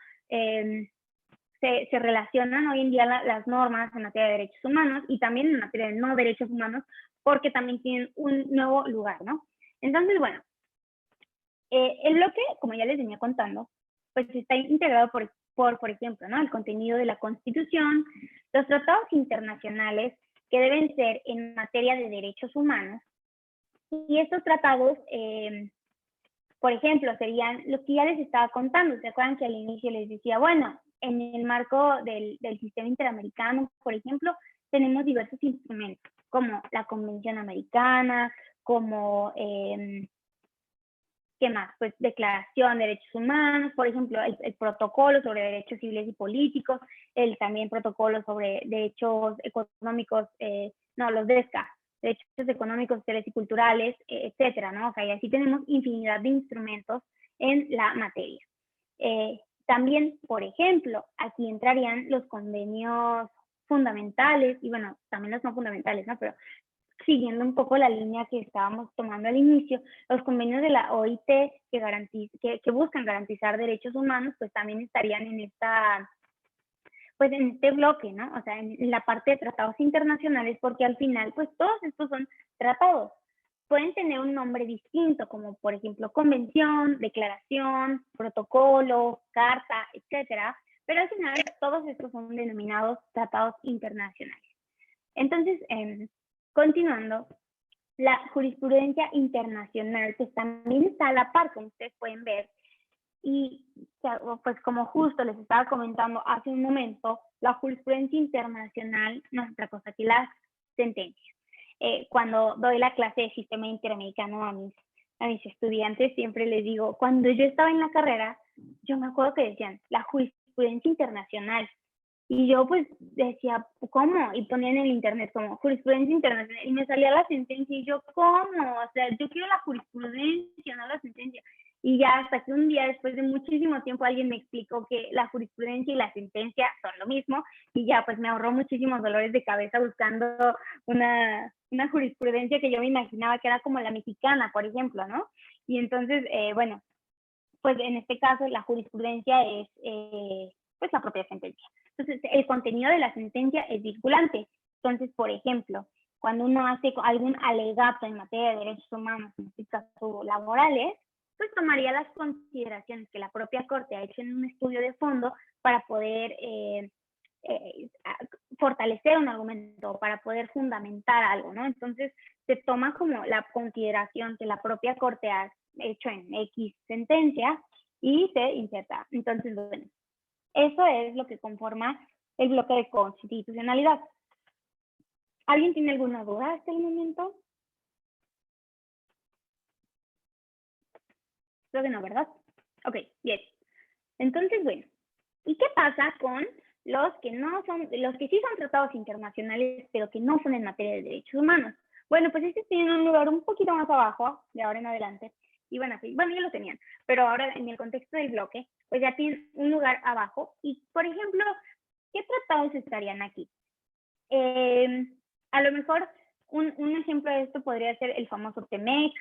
se relacionan hoy en día las normas en materia de derechos humanos y también en materia de no derechos humanos, porque también tienen un nuevo lugar, ¿no? Entonces, bueno, el bloque, como ya les venía contando, pues está integrado por ejemplo, ¿no? El contenido de la Constitución, los tratados internacionales que deben ser en materia de derechos humanos, y estos tratados, por ejemplo, serían los que ya les estaba contando. ¿Se acuerdan que al inicio les decía, bueno, en el marco del sistema interamericano, por ejemplo, tenemos diversos instrumentos, como la Convención Americana, como, ¿qué más? Pues Declaración de Derechos Humanos, por ejemplo, el protocolo sobre derechos civiles y políticos, el también protocolo sobre derechos económicos, los DESCA, derechos económicos, sociales y culturales, etcétera, ¿no? O sea, y así tenemos infinidad de instrumentos en la materia. También, por ejemplo, aquí entrarían los convenios fundamentales y bueno, también los no fundamentales, ¿no? Pero siguiendo un poco la línea que estábamos tomando al inicio, los convenios de la OIT que buscan garantizar derechos humanos, pues también estarían en pues en este bloque, ¿no? O sea, en la parte de tratados internacionales, porque al final, pues todos estos son tratados. Pueden tener un nombre distinto, como por ejemplo convención, declaración, protocolo, carta, etcétera, pero al final todos estos son denominados tratados internacionales. Entonces, continuando, la jurisprudencia internacional, pues también está a la par, como ustedes pueden ver, y pues como justo les estaba comentando hace un momento, la jurisprudencia internacional no es otra cosa que las sentencias. Cuando doy la clase de sistema interamericano a mis estudiantes, siempre les digo, cuando yo estaba en la carrera, yo me acuerdo que decían, la jurisprudencia internacional. Y yo pues decía, ¿cómo? Y ponía en el internet como jurisprudencia internacional y me salía la sentencia y yo, ¿cómo? O sea, yo quiero la jurisprudencia, no la sentencia. Y ya hasta que un día, después de muchísimo tiempo, alguien me explicó que la jurisprudencia y la sentencia son lo mismo y ya pues me ahorró muchísimos dolores de cabeza buscando una jurisprudencia que yo me imaginaba que era como la mexicana, por ejemplo, ¿no? Y entonces, bueno, pues en este caso la jurisprudencia es pues la propia sentencia. Entonces, el contenido de la sentencia es vinculante. Entonces, por ejemplo, cuando uno hace algún alegato en materia de derechos humanos, en este caso laborales, pues tomaría las consideraciones que la propia Corte ha hecho en un estudio de fondo para poder fortalecer un argumento, para poder fundamentar algo, ¿no? Entonces, se toma como la consideración que la propia Corte ha hecho en X sentencia y se inserta. Entonces, bueno, eso es lo que conforma el bloque de constitucionalidad. ¿Alguien tiene alguna duda hasta el momento? Creo que no, ¿verdad? Ok, bien. Entonces, bueno, ¿y qué pasa con los que sí son tratados internacionales, pero que no son en materia de derechos humanos? Bueno, pues estos tienen un lugar un poquito más abajo, de ahora en adelante, y bueno, ya lo tenían, pero ahora en el contexto del bloque, pues ya tienen un lugar abajo, y por ejemplo, ¿qué tratados estarían aquí? A lo mejor un ejemplo de esto podría ser el famoso TEMEC,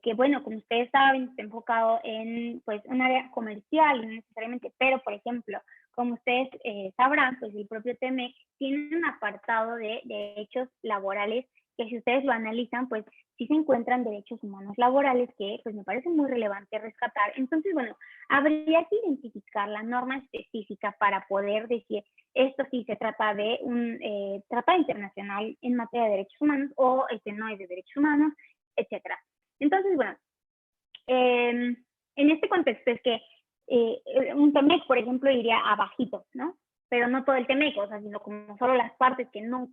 que bueno, como ustedes saben, está enfocado en pues un área comercial, no necesariamente, pero por ejemplo, como ustedes sabrán, pues el propio TEMEC tiene un apartado de derechos laborales que si ustedes lo analizan, pues sí se encuentran derechos humanos laborales que pues me parece muy relevante rescatar. Entonces, bueno, habría que identificar la norma específica para poder decir, esto sí se trata de un tratado internacional en materia de derechos humanos o este no es de derechos humanos, etcétera. Entonces, bueno, en este contexto es que un TEMEC, por ejemplo, iría abajito, ¿no? Pero no todo el TEMEC, o sea, sino como solo las partes que no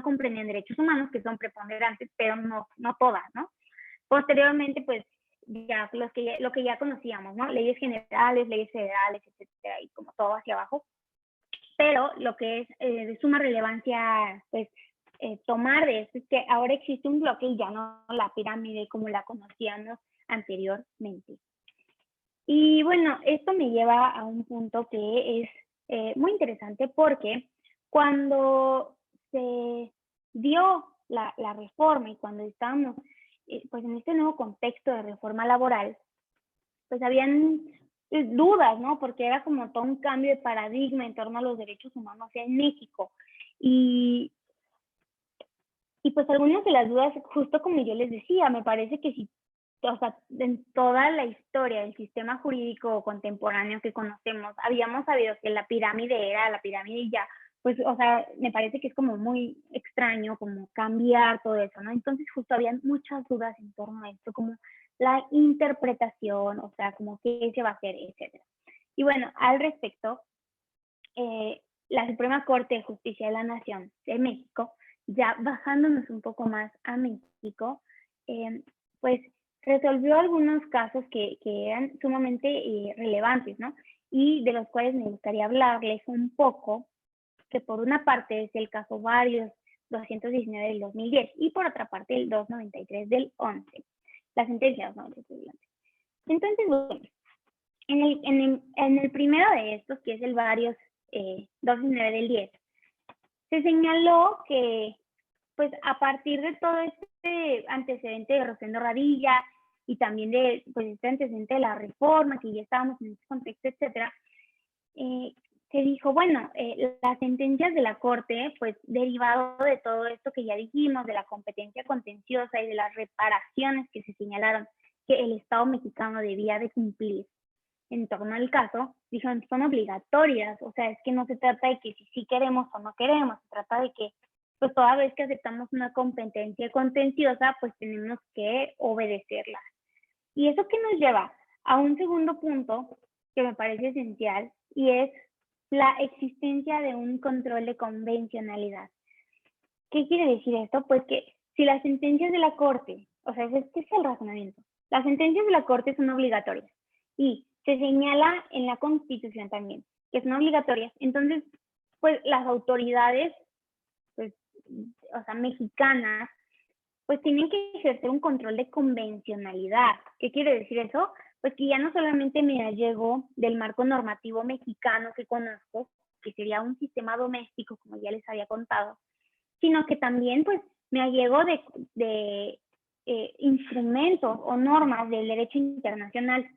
comprenden derechos humanos, que son preponderantes, pero no todas, ¿no? Posteriormente, pues, ya lo que ya conocíamos, ¿no? Leyes generales, leyes federales, etcétera, y como todo hacia abajo. Pero lo que es de suma relevancia, pues, tomar de esto es que ahora existe un bloque y ya no la pirámide como la conocíamos anteriormente. Y bueno, esto me lleva a un punto que es muy interesante porque cuando se dio la reforma y cuando estábamos pues en este nuevo contexto de reforma laboral, pues habían dudas, ¿no? Porque era como todo un cambio de paradigma en torno a los derechos humanos en México. Y pues algunas de las dudas, justo como yo les decía, me parece que si, o sea, en toda la historia del sistema jurídico contemporáneo que conocemos, habíamos sabido que la pirámide era la pirámide y ya, pues, o sea, me parece que es como muy extraño como cambiar todo eso, ¿no? Entonces justo habían muchas dudas en torno a esto, como la interpretación, o sea, como qué se va a hacer, etcétera. Y bueno, al respecto, la Suprema Corte de Justicia de la Nación de México, ya bajándonos un poco más a México, pues resolvió algunos casos que eran sumamente relevantes, ¿no? Y de los cuales me gustaría hablarles un poco, que por una parte es el caso Varios 219 del 2010 y por otra parte el 293 del 11, la sentencia 293 del 11. Entonces, bueno, en el primero de estos, que es el Varios 219 del 10, se señaló que, pues a partir de todo este antecedente de Rosendo Radilla y también de, pues, este antecedente de la reforma, que ya estábamos en este contexto, etcétera, se dijo, bueno, las sentencias de la Corte, pues derivado de todo esto que ya dijimos, de la competencia contenciosa y de las reparaciones que se señalaron que el Estado mexicano debía de cumplir en torno al caso, dijeron, son obligatorias, o sea, es que no se trata de que si sí queremos o no queremos, se trata de que, pues toda vez que aceptamos una competencia contenciosa, pues tenemos que obedecerla. Y eso que nos lleva a un segundo punto que me parece esencial, y es la existencia de un control de convencionalidad. ¿Qué quiere decir esto? Pues que si las sentencias de la Corte, o sea, este es el razonamiento, las sentencias de la Corte son obligatorias y se señala en la Constitución también que son obligatorias, entonces, pues las autoridades, pues, o sea, mexicanas, pues tienen que ejercer un control de convencionalidad. ¿Qué quiere decir eso? Pues que ya no solamente me allego del marco normativo mexicano que conozco, que sería un sistema doméstico, como ya les había contado, sino que también pues me allego de instrumentos o normas del derecho internacional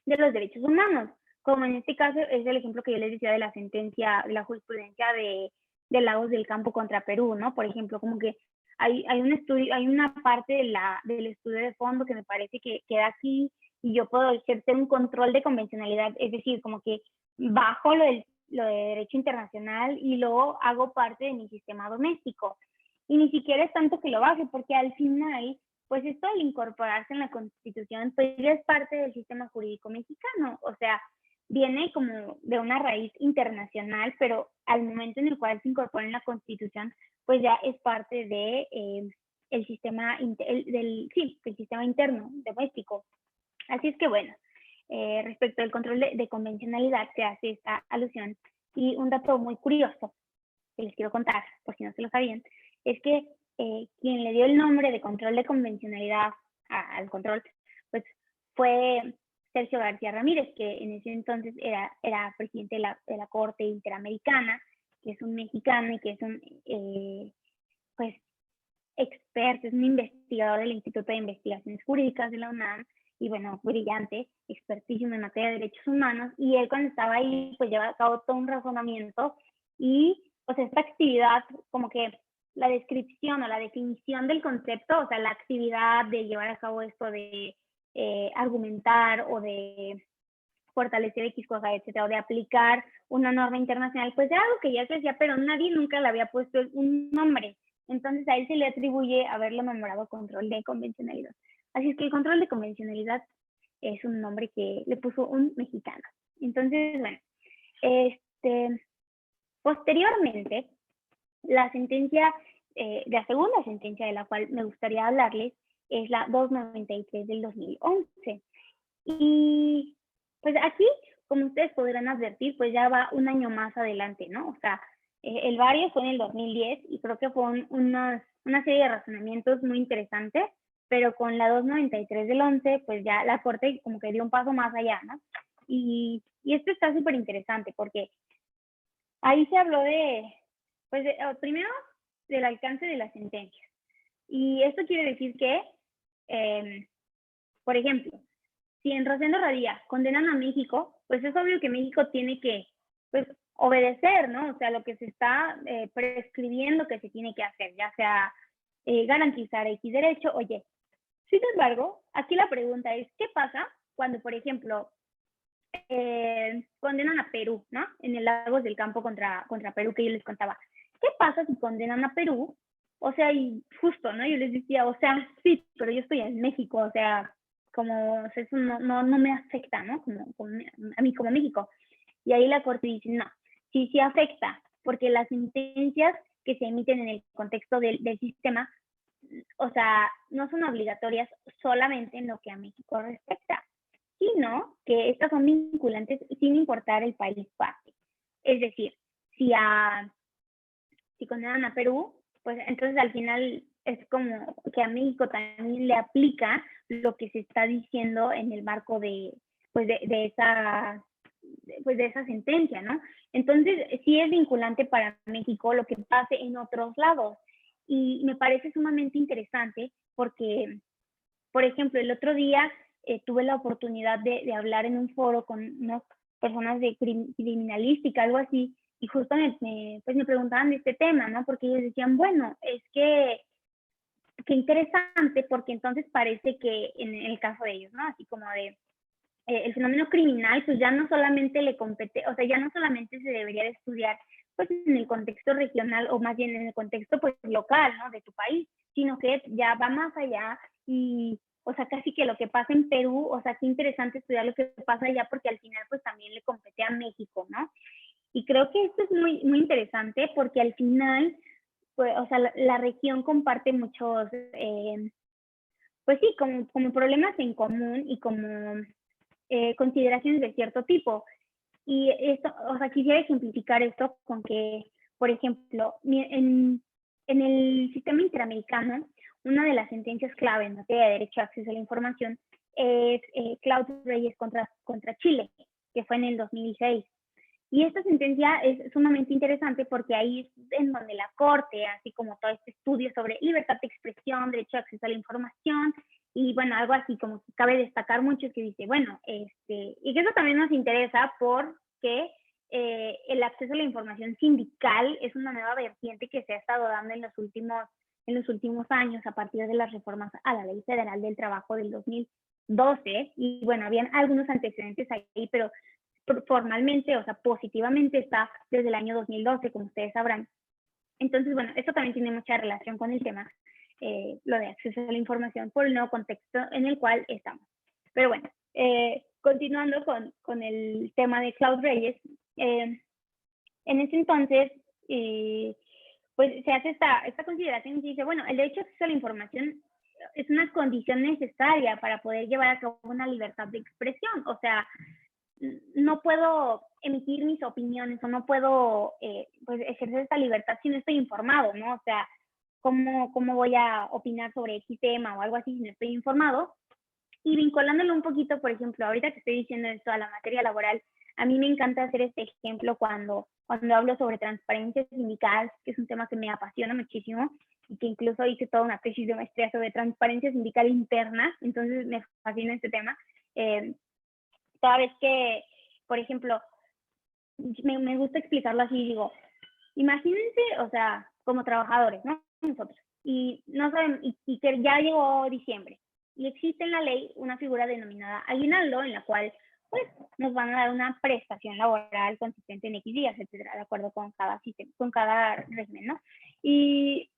de los derechos humanos, como en este caso es el ejemplo que yo les decía de la sentencia, de la jurisprudencia de Lagos del Campo contra Perú, ¿no? Por ejemplo, como que hay un estudio, hay una parte del estudio de fondo que me parece que queda aquí y yo puedo ejercer un control de convencionalidad, es decir, como que bajo lo de derecho internacional y luego hago parte de mi sistema doméstico. Y ni siquiera es tanto que lo baje, porque al final, pues esto al incorporarse en la Constitución, pues ya es parte del sistema jurídico mexicano, o sea, viene como de una raíz internacional, pero al momento en el cual se incorpora en la Constitución, pues ya es parte de el sistema del sistema interno doméstico. Así es que bueno, respecto al control de convencionalidad se hace esta alusión. Y un dato muy curioso que les quiero contar, por si no se lo sabían, es que quien le dio el nombre de control de convencionalidad al control, pues fue Sergio García Ramírez, que en ese entonces era presidente de la Corte Interamericana, que es un mexicano y que es un pues experto, es un investigador del Instituto de Investigaciones Jurídicas de la UNAM, y bueno, brillante, expertísimo en materia de derechos humanos, y él cuando estaba ahí, pues lleva a cabo todo un razonamiento, y pues esta actividad, como que la descripción o la definición del concepto, o sea, la actividad de llevar a cabo esto de argumentar o de fortalecer X cosa, etcétera, o de aplicar una norma internacional, pues era algo que ya se decía, pero nadie nunca le había puesto un nombre. Entonces a él se le atribuye haberlo nombrado control de convencionalidad. Así es que el control de convencionalidad es un nombre que le puso un mexicano. Entonces, bueno, posteriormente, la sentencia, la segunda sentencia de la cual me gustaría hablarles es la 293 del 2011. Y pues aquí, como ustedes podrán advertir, pues ya va un año más adelante, ¿no? O sea, el Vario fue en el 2010 y creo que fue una serie de razonamientos muy interesantes, pero con la 293 del 11, pues ya la Corte como que dio un paso más allá, ¿no? Y esto está súper interesante porque ahí se habló pues primero, del alcance de las sentencias. Y esto quiere decir que, por ejemplo, si en Rosendo Radilla condenan a México, pues es obvio que México tiene que pues, obedecer, ¿no? O sea, lo que se está prescribiendo que se tiene que hacer, ya sea garantizar X derecho o Y. Sin embargo, aquí la pregunta es, ¿qué pasa cuando, por ejemplo, condenan a Perú, ¿no? En el Lagos del Campo contra Perú que yo les contaba. ¿Qué pasa si condenan a Perú? O sea, y justo, ¿no? Yo les decía, o sea, sí, pero yo estoy en México, o sea, como eso no me afecta, ¿no? Como a mí como México. Y ahí la Corte dice, no, sí afecta, porque las sentencias que se emiten en el contexto del sistema, o sea, no son obligatorias solamente en lo que a México respecta, sino que estas son vinculantes sin importar el país parte. Es decir, si condenan a Perú, pues entonces al final es como que a México también le aplica lo que se está diciendo en el marco de pues de esa sentencia, ¿no? Entonces, sí es vinculante para México lo que pase en otros lados. Y me parece sumamente interesante porque, por ejemplo, el otro día tuve la oportunidad de hablar en un foro con unas personas de criminalística, algo así, y justo pues me preguntaban de este tema, ¿no? Porque ellos decían, bueno, es que qué interesante, porque entonces parece que en el caso de ellos, ¿no? Así como de el fenómeno criminal, pues ya no solamente le compete, o sea, ya no solamente se debería de estudiar pues en el contexto regional o más bien en el contexto pues local, ¿no? De tu país, sino que ya va más allá y, o sea, casi que lo que pasa en Perú, o sea, qué interesante estudiar lo que pasa allá porque al final pues también le compete a México, ¿no? Y creo que esto es muy, muy interesante porque al final, pues, o sea, la región comparte muchos, pues sí, como problemas en común y como consideraciones de cierto tipo. Y esto, o sea, quisiera ejemplificar esto con que, por ejemplo, en el sistema interamericano, una de las sentencias clave en materia de derecho a acceso a la información es Claudio Reyes contra Chile, que fue en el 2006. Y esta sentencia es sumamente interesante porque ahí es en donde la Corte, así como todo este estudio sobre libertad de expresión, derecho a acceso a la información, y bueno, algo así como que cabe destacar mucho es que dice, bueno, y que eso también nos interesa porque el acceso a la información sindical es una nueva vertiente que se ha estado dando en los últimos años a partir de las reformas a la Ley Federal del Trabajo del 2012, y bueno, habían algunos antecedentes ahí, pero formalmente, o sea, positivamente está desde el año 2012, como ustedes sabrán. Entonces, bueno, esto también tiene mucha relación con el tema, lo de acceso a la información por el nuevo contexto en el cual estamos. Pero bueno, continuando con el tema de Claudio Reyes, en ese entonces, pues se hace esta consideración y dice, bueno, el derecho a acceso a la información es una condición necesaria para poder llevar a cabo una libertad de expresión. O sea, no puedo emitir mis opiniones o no puedo pues ejercer esta libertad si no estoy informado, ¿no? O sea, ¿cómo voy a opinar sobre X tema o algo así si no estoy informado? Y vinculándolo un poquito, por ejemplo, ahorita que estoy diciendo esto a la materia laboral, a mí me encanta hacer este ejemplo cuando hablo sobre transparencia sindical, que es un tema que me apasiona muchísimo y que incluso hice toda una tesis de maestría sobre transparencia sindical interna, entonces me fascina este tema. Toda vez que, por ejemplo, me gusta explicarlo así, digo, imagínense, o sea, como trabajadores, ¿no? Nosotros, y no saben, y que ya llegó diciembre, y existe en la ley una figura denominada aguinaldo, en la cual, pues, nos van a dar una prestación laboral consistente en X días, etcétera, de acuerdo con cada sistema, con cada régimen, ¿no? Y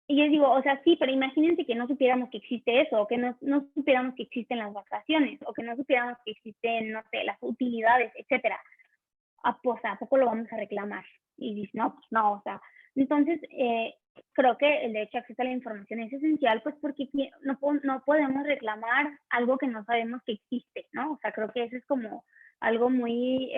yo digo, o sea, sí, pero imagínense que no supiéramos que existe eso, o que no supiéramos que existen las vacaciones, o que no supiéramos que existen, no sé, las utilidades, etcétera. Pues, ¿a poco lo vamos a reclamar? Y dices, no, pues no, o sea, entonces creo que el derecho a acceso a la información es esencial, pues porque no podemos reclamar algo que no sabemos que existe, ¿no? O sea, creo que eso es como algo muy,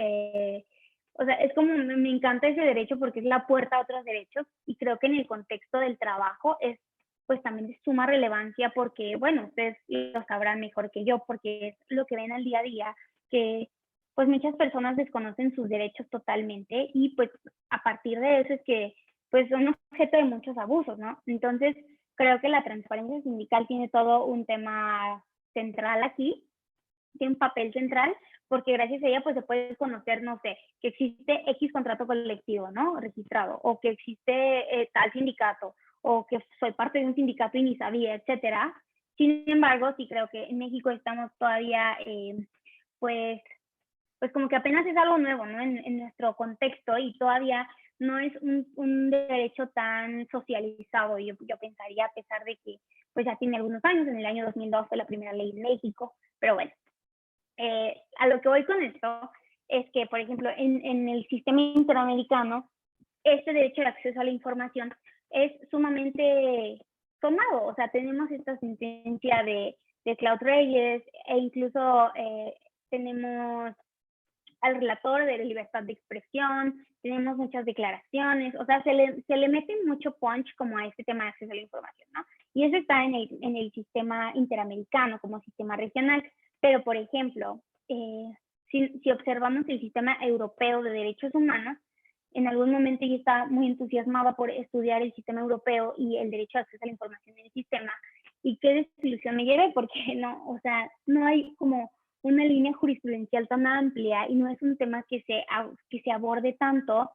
o sea, es como, me encanta ese derecho porque es la puerta a otros derechos y creo que en el contexto del trabajo es pues también de suma relevancia porque, bueno, ustedes lo sabrán mejor que yo porque es lo que ven al día a día, que pues muchas personas desconocen sus derechos totalmente y pues a partir de eso es que pues son objeto de muchos abusos, ¿no? Entonces creo que la transparencia sindical tiene todo un tema central aquí, tiene un papel central porque gracias a ella pues se puede conocer, no sé, que existe X contrato colectivo, ¿no? Registrado, o que existe tal sindicato, o que soy parte de un sindicato y ni sabía, etcétera. Sin embargo, sí creo que en México estamos todavía, pues como que apenas es algo nuevo, ¿no? En nuestro contexto y todavía no es un derecho tan socializado, yo pensaría, a pesar de que pues ya tiene algunos años, en el año 2002 fue la primera ley en México, pero bueno, a lo que voy con esto es que, por ejemplo, en el sistema interamericano, este derecho al acceso a la información es sumamente tomado, o sea, tenemos esta sentencia de Claudio Reyes e incluso tenemos al relator de libertad de expresión, tenemos muchas declaraciones, o sea, se le mete mucho punch como a este tema de acceso a la información, ¿no? Y eso está en el sistema interamericano como sistema regional, pero por ejemplo, si observamos el sistema europeo de derechos humanos, en algún momento yo estaba muy entusiasmada por estudiar el sistema europeo y el derecho a acceso a la información en el sistema, y qué desilusión me llevé, porque no, o sea, no hay como una línea jurisprudencial tan amplia y no es un tema que se aborde tanto,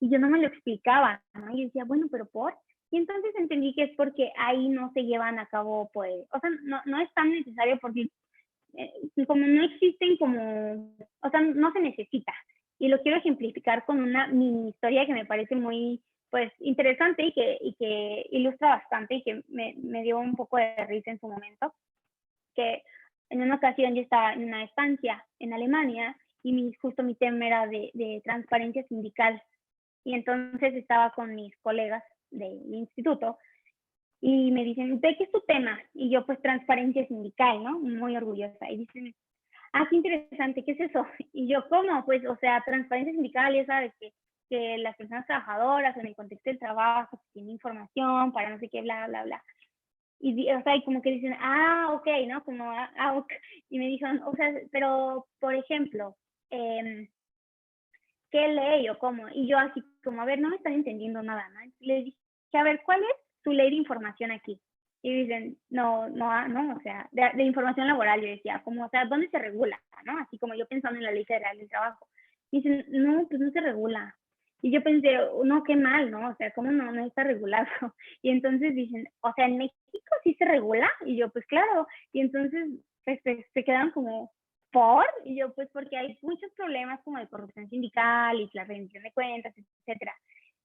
y yo no me lo explicaba, ¿no? Y decía, bueno, pero ¿por? Y entonces entendí que es porque ahí no se llevan a cabo, pues, o sea, no es tan necesario porque como no existen como, o sea, no se necesita. Y lo quiero ejemplificar con una mini historia que me parece muy, pues, interesante y que ilustra bastante y que me dio un poco de risa en su momento, que en una ocasión yo estaba en una estancia en Alemania y justo mi tema era de transparencia sindical. Y entonces estaba con mis colegas del instituto y me dicen, ¿de qué es tu tema? Y yo, pues, transparencia sindical, ¿no? Muy orgullosa. Y dicen, ah, qué interesante, ¿qué es eso? Y yo, ¿cómo? Pues, o sea, transparencia sindical, ya sabes que las personas trabajadoras en el contexto del trabajo tienen información para no sé qué, bla, bla, bla. Y, o sea, y como que dicen, ah, ok, ¿no? Como, ok. Y me dijeron, o sea, pero, por ejemplo, ¿qué ley o cómo? Y yo así como, a ver, no me están entendiendo nada, ¿no? Les dije, a ver, ¿cuál es tu ley de información aquí? Y dicen, no, o sea, de información laboral, yo decía, como, o sea, ¿dónde se regula? ¿No? Así como yo pensando en la Ley Federal del Trabajo. Y dicen, no, pues no se regula. Y yo pensé, no, qué mal, ¿no? O sea, ¿cómo no está regulado? Y entonces dicen, o sea, ¿en México sí se regula? Y yo, pues claro. Y entonces, pues, se quedan como, ¿por? Y yo, pues porque hay muchos problemas como de corrupción sindical y la rendición de cuentas, etcétera.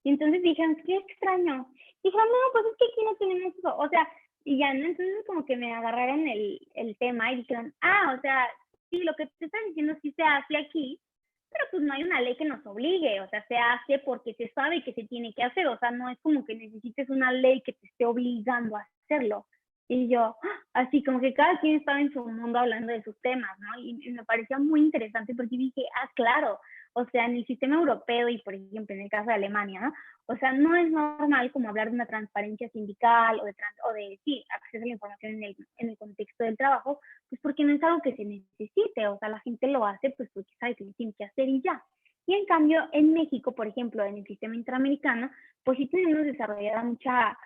Y entonces dijeron, qué extraño. Dijeron, no, pues es que aquí no tenemos eso. O sea, y ya, ¿no? Entonces como que me agarraron el tema y dijeron, ah, o sea, sí, lo que te estás diciendo sí se hace aquí, pero pues no hay una ley que nos obligue, o sea, se hace porque se sabe que se tiene que hacer, o sea, no es como que necesites una ley que te esté obligando a hacerlo. Y yo, así como que cada quien estaba en su mundo hablando de sus temas, ¿no? Y me parecía muy interesante porque dije, ah, claro, o sea, en el sistema europeo y, por ejemplo, en el caso de Alemania, ¿no? O sea, no es normal como hablar de una transparencia sindical o de sí, acceso a la información en el contexto del trabajo, pues porque no es algo que se necesite, o sea, la gente lo hace pues porque sabe que lo tiene que hacer y ya. Y en cambio, en México, por ejemplo, en el sistema interamericano, pues sí tenemos desarrollada mucha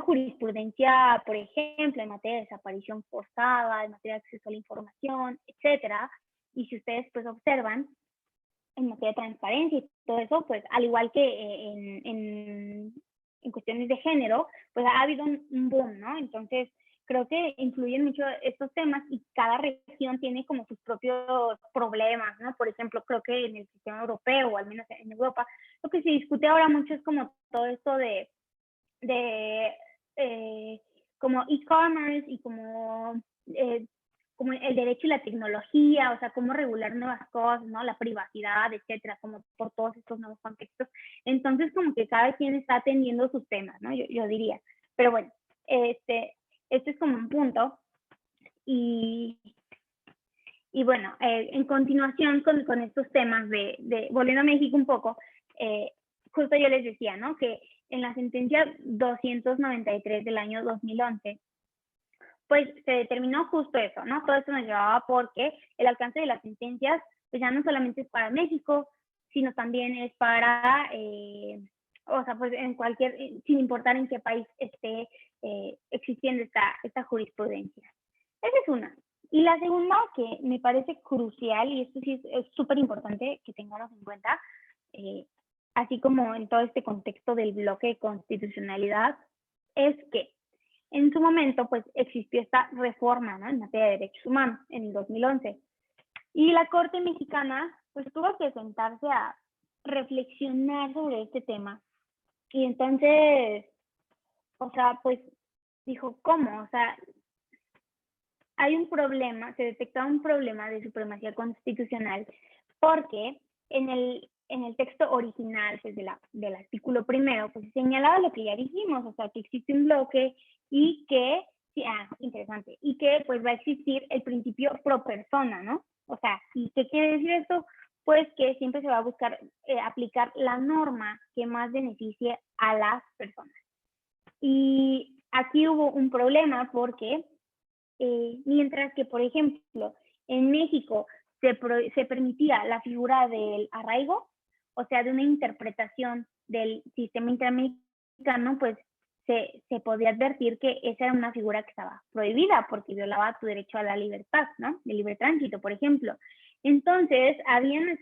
jurisprudencia, por ejemplo, en materia de desaparición forzada, en materia de acceso a la información, etcétera. Y si ustedes pues observan, en materia de transparencia y todo eso, pues al igual que en cuestiones de género, pues ha habido un boom, ¿no? Entonces, creo que influyen mucho estos temas y cada región tiene como sus propios problemas, ¿no? Por ejemplo, creo que en el sistema europeo, o al menos en Europa, lo que se discute ahora mucho es como todo esto de como e-commerce y como el derecho y la tecnología, o sea, cómo regular nuevas cosas, ¿no? La privacidad, etcétera, como por todos estos nuevos contextos. Entonces, como que cada quien está atendiendo sus temas, ¿no? Yo diría. Pero bueno, este es como un punto. Y bueno, en continuación con estos temas volviendo a México un poco, justo yo les decía, ¿no? Que en la sentencia 293 del año 2011, pues se determinó justo eso, ¿no? Todo esto nos llevaba porque el alcance de las sentencias, pues ya no solamente es para México, sino también es para, o sea, pues sin importar en qué país esté existiendo esta jurisprudencia. Esa es una. Y la segunda, que me parece crucial, y esto sí es súper importante que tengamos en cuenta, así como en todo este contexto del bloque de constitucionalidad, es que en su momento pues existió esta reforma, ¿no? En materia de derechos humanos en el 2011. Y la Corte Mexicana pues tuvo que sentarse a reflexionar sobre este tema. Y entonces, o sea, pues dijo, ¿cómo? O sea, hay un problema, se detectaba un problema de supremacía constitucional porque en el texto original pues, del artículo primero, pues señalaba lo que ya dijimos, o sea, que existe un bloque y que, sí, interesante, y que pues va a existir el principio pro persona, ¿no? O sea, ¿y qué quiere decir esto? Pues que siempre se va a buscar aplicar la norma que más beneficie a las personas. Y aquí hubo un problema porque mientras que, por ejemplo, en México se permitía la figura del arraigo, o sea, de una interpretación del sistema interamericano, pues se podía advertir que esa era una figura que estaba prohibida porque violaba tu derecho a la libertad, ¿no? De libre tránsito, por ejemplo. Entonces, habían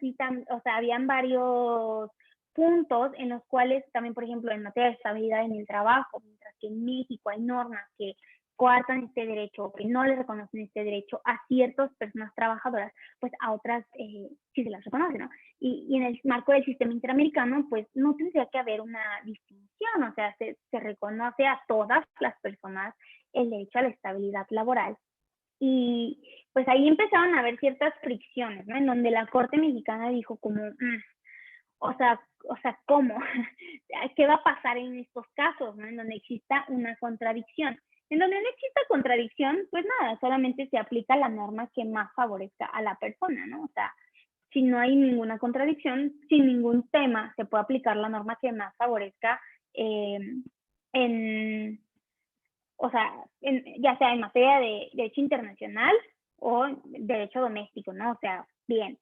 varios puntos en los cuales también, por ejemplo, en materia de estabilidad en el trabajo, mientras que en México hay normas que coartan este derecho o que no le reconocen este derecho a ciertas personas trabajadoras, pues a otras sí se las reconocen, ¿no? Y en el marco del sistema interamericano, pues no tendría que haber una distinción, o sea, se reconoce a todas las personas el derecho a la estabilidad laboral. Y pues ahí empezaron a haber ciertas fricciones, ¿no? En donde la Corte Mexicana dijo como, o sea, ¿cómo? ¿Qué va a pasar en estos casos, ¿no? En donde exista una contradicción. En donde no exista contradicción, pues nada, solamente se aplica la norma que más favorezca a la persona, ¿no? O sea, si no hay ninguna contradicción, sin ningún tema se puede aplicar la norma que más favorezca ya sea en materia de derecho internacional o derecho doméstico, ¿no? O sea, bien.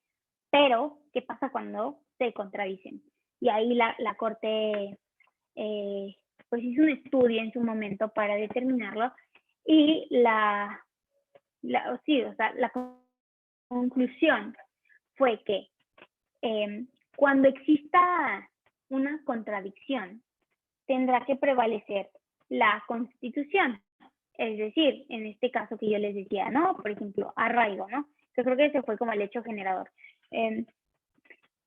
Pero, ¿qué pasa cuando se contradicen? Y ahí la Corte pues hizo un estudio en su momento para determinarlo y la conclusión fue que cuando exista una contradicción, tendrá que prevalecer la Constitución. Es decir, en este caso que yo les decía, ¿no? Por ejemplo, arraigo, ¿no? Yo creo que ese fue como el hecho generador.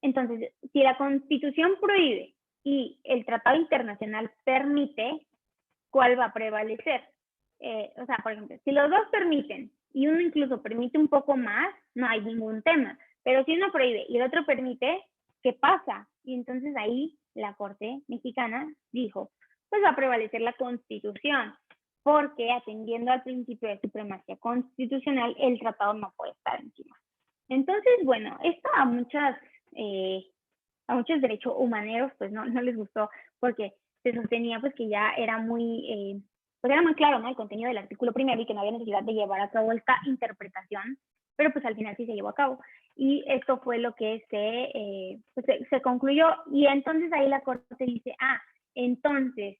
Entonces, si la Constitución prohíbe y el Tratado Internacional permite, ¿cuál va a prevalecer? O sea, por ejemplo, si los dos permiten y uno incluso permite un poco más, no hay ningún tema. Pero si uno prohíbe y el otro permite, ¿qué pasa? Y entonces ahí la Corte Mexicana dijo, pues va a prevalecer la Constitución, porque atendiendo al principio de supremacía constitucional, el tratado no puede estar encima. Entonces, bueno, esto a muchos derechos humaneros pues no les gustó, porque se sostenía pues que ya era muy claro, ¿no? El contenido del artículo primero y que no había necesidad de llevar a cabo esta interpretación, pero pues al final sí se llevó a cabo. Y esto fue lo que se concluyó. Y entonces ahí la Corte dice, entonces,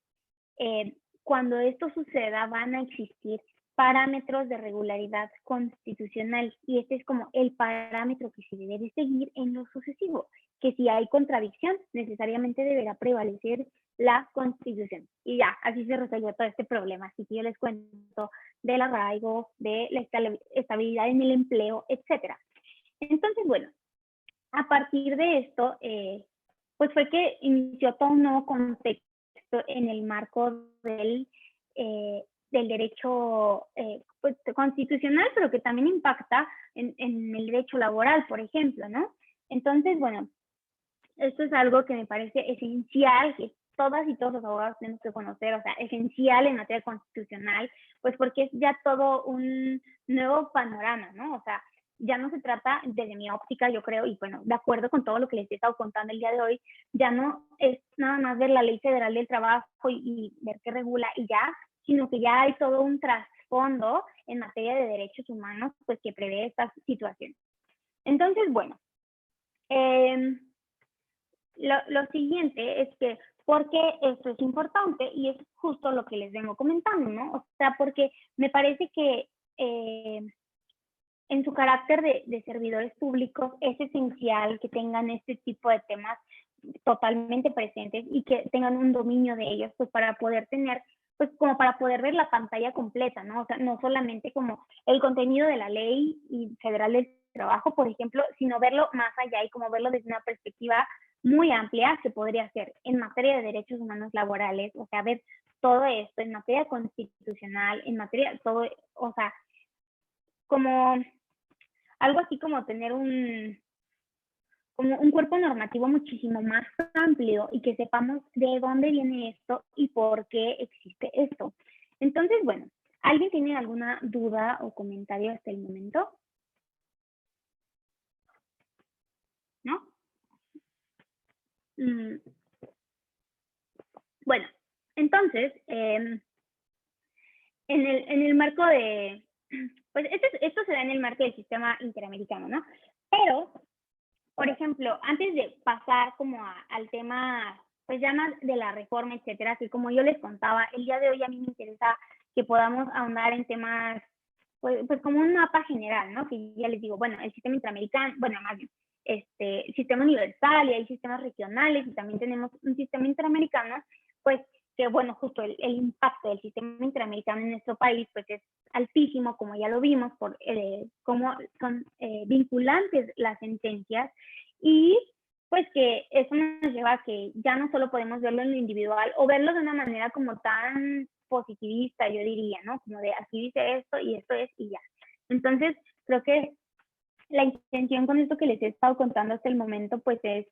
cuando esto suceda van a existir parámetros de regularidad constitucional y este es como el parámetro que se debe seguir en lo sucesivo, que si hay contradicción necesariamente deberá prevalecer la Constitución. Y ya, así se resolvió todo este problema. Así que yo les cuento del arraigo, de la estabilidad en el empleo, etc. Entonces, bueno, a partir de esto, pues fue que inició todo un nuevo contexto en el marco del derecho pues, constitucional, pero que también impacta en el derecho laboral, por ejemplo, ¿no? Entonces, bueno, esto es algo que me parece esencial, que todas y todos los abogados tenemos que conocer, o sea, esencial en materia constitucional, pues porque es ya todo un nuevo panorama, ¿no? O sea, ya no se trata, desde mi óptica, yo creo, y bueno, de acuerdo con todo lo que les he estado contando el día de hoy, ya no es nada más ver la Ley Federal del Trabajo y ver qué regula y ya, sino que ya hay todo un trasfondo en materia de derechos humanos, pues que prevé estas situaciones. Entonces, bueno, lo siguiente es que, ¿por qué esto es importante? Y es justo lo que les vengo comentando, ¿no? O sea, porque me parece que en su carácter de servidores públicos es esencial que tengan este tipo de temas totalmente presentes y que tengan un dominio de ellos, pues para poder tener, pues como para poder ver la pantalla completa, ¿no? O sea, no solamente como el contenido de la ley federal del trabajo, por ejemplo, sino verlo más allá y como verlo desde una perspectiva muy amplia que podría ser en materia de derechos humanos laborales, o sea, ver todo esto en materia constitucional, en materia, todo, o sea, como algo así como tener un cuerpo normativo muchísimo más amplio y que sepamos de dónde viene esto y por qué existe esto. Entonces, bueno, ¿alguien tiene alguna duda o comentario hasta el momento? ¿No? Bueno, entonces, en el marco de, pues esto se da en el marco del sistema interamericano, ¿no? Pero, por ejemplo, antes de pasar como al tema, pues ya más de la reforma, etcétera, que como yo les contaba, el día de hoy a mí me interesa que podamos ahondar en temas, pues como un mapa general, ¿no? Que ya les digo, bueno, el sistema interamericano, bueno, más bien, sistema universal y hay sistemas regionales y también tenemos un sistema interamericano, pues que bueno, justo el impacto del sistema interamericano en nuestro país pues es altísimo, como ya lo vimos, por cómo son vinculantes las sentencias y pues que eso nos lleva a que ya no solo podemos verlo en lo individual o verlo de una manera como tan positivista, yo diría, ¿no? Como de aquí dice esto y esto es y ya. Entonces, creo que la intención con esto que les he estado contando hasta el momento, pues es,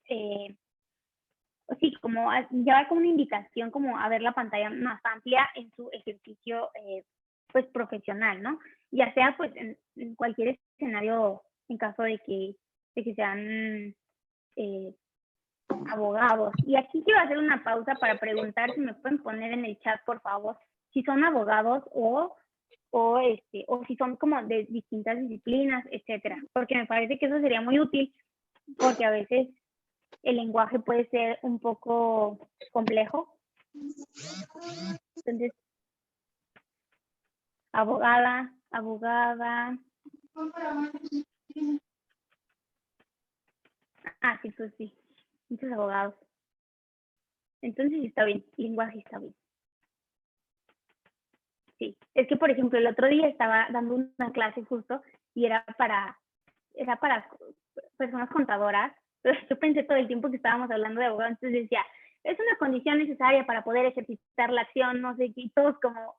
sí, como llevar como una invitación como a ver la pantalla más amplia en su ejercicio, pues profesional, ¿no? Ya sea pues en cualquier escenario en caso de que sean abogados. Y aquí quiero hacer una pausa para preguntar si me pueden poner en el chat, por favor, si son abogados o si son como de distintas disciplinas, etcétera, porque me parece que eso sería muy útil, porque a veces el lenguaje puede ser un poco complejo. Entonces, abogada. Ah, sí, pues sí, muchos abogados. Entonces está bien, lenguaje está bien. Sí, es que por ejemplo el otro día estaba dando una clase justo y era para personas contadoras. Entonces, yo pensé todo el tiempo que estábamos hablando de abogados, entonces decía, es una condición necesaria para poder ejercitar la acción, no sé qué, y todos como,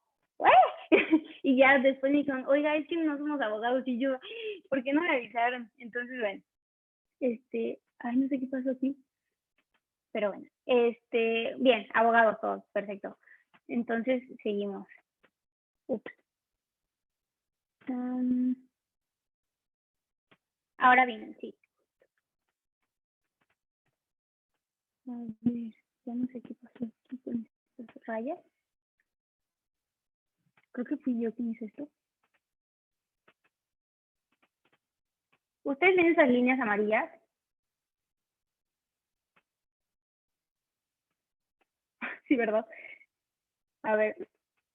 y ya después me dijeron, oiga, es que no somos abogados, y yo, ¿por qué no me avisaron? Entonces, bueno, ay, no sé qué pasó aquí, pero bueno, bien, abogados todos, perfecto. Entonces, seguimos. Ups. Ahora bien, sí. A ver, ya no sé qué pasó aquí con estas rayas. Creo que fui yo quien hizo esto. ¿Ustedes ven esas líneas amarillas? Sí, ¿verdad? A ver,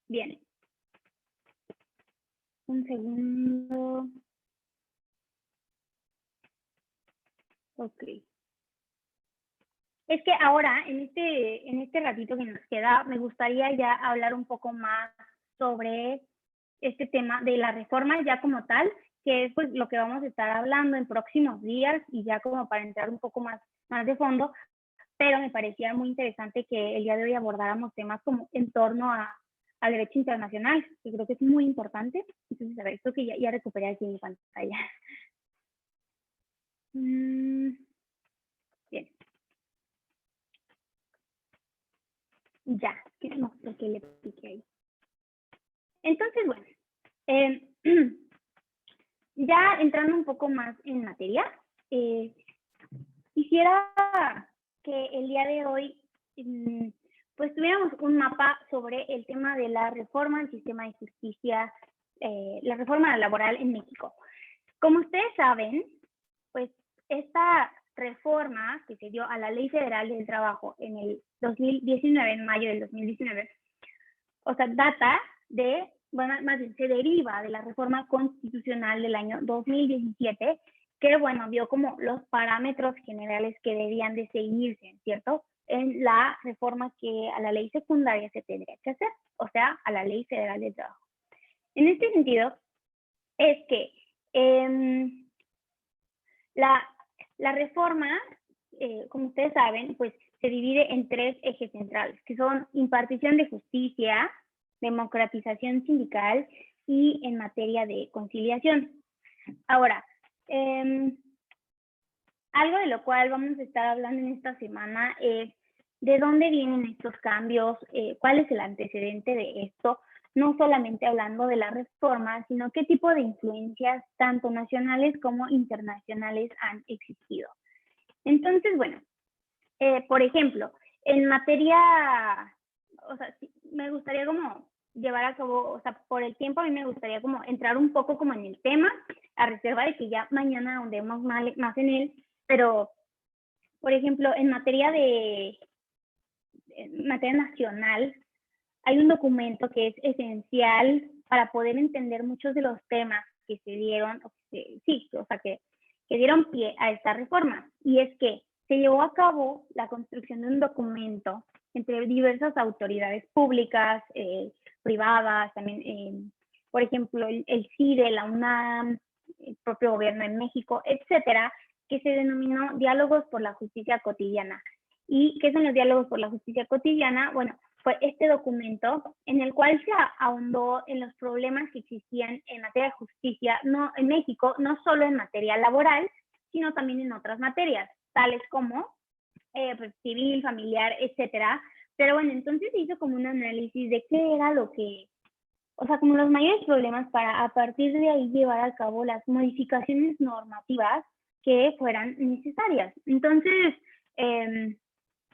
viene. Un segundo. Ok. Es que ahora, en este ratito que nos queda, me gustaría ya hablar un poco más sobre este tema de la reforma ya como tal, que es pues lo que vamos a estar hablando en próximos días y ya como para entrar un poco más de fondo, pero me parecía muy interesante que el día de hoy abordáramos temas como en torno al derecho internacional, que creo que es muy importante. Entonces, a ver, esto que ya recuperé aquí en mi pantalla. Bien. Ya, no sé qué le piqué ahí. Entonces, bueno, ya entrando un poco más en materia, quisiera que el día de hoy pues tuviéramos un mapa sobre el tema de la reforma al sistema de justicia, la reforma laboral en México. Como ustedes saben, pues esta reforma que se dio a la Ley Federal del Trabajo en el 2019, en mayo del 2019, o sea, data de, bueno, más bien se deriva de la reforma constitucional del año 2017, que, bueno, vio como los parámetros generales que debían de seguirse, ¿cierto? En la reforma que a la ley secundaria se tendría que hacer, o sea, a la Ley Federal del Trabajo. En este sentido, es que la reforma, como ustedes saben, pues se divide en 3 ejes centrales, que son impartición de justicia, democratización sindical y en materia de conciliación. Ahora, algo de lo cual vamos a estar hablando en esta semana es de dónde vienen estos cambios, cuál es el antecedente de esto, no solamente hablando de la reforma, sino qué tipo de influencias tanto nacionales como internacionales han existido. Entonces, bueno, por ejemplo, en materia, o sea, me gustaría como llevar a cabo, o sea, por el tiempo a mí me gustaría como entrar un poco como en el tema, a reserva de que ya mañana ahondemos más en él, pero, por ejemplo, en materia nacional, hay un documento que es esencial para poder entender muchos de los temas que se dieron, que dieron pie a esta reforma, y es que se llevó a cabo la construcción de un documento entre diversas autoridades públicas, privadas, también, por ejemplo, el CIDE, la UNAM, el propio gobierno en México, etcétera, que se denominó Diálogos por la Justicia Cotidiana. ¿Y qué son los diálogos por la justicia cotidiana? Bueno, fue este documento en el cual se ahondó en los problemas que existían en materia de justicia, no en México, no solo en materia laboral, sino también en otras materias, tales como pues, civil, familiar, etcétera. Pero bueno, entonces se hizo como un análisis de qué era lo que, o sea, como los mayores problemas para a partir de ahí llevar a cabo las modificaciones normativas que fueran necesarias. Entonces,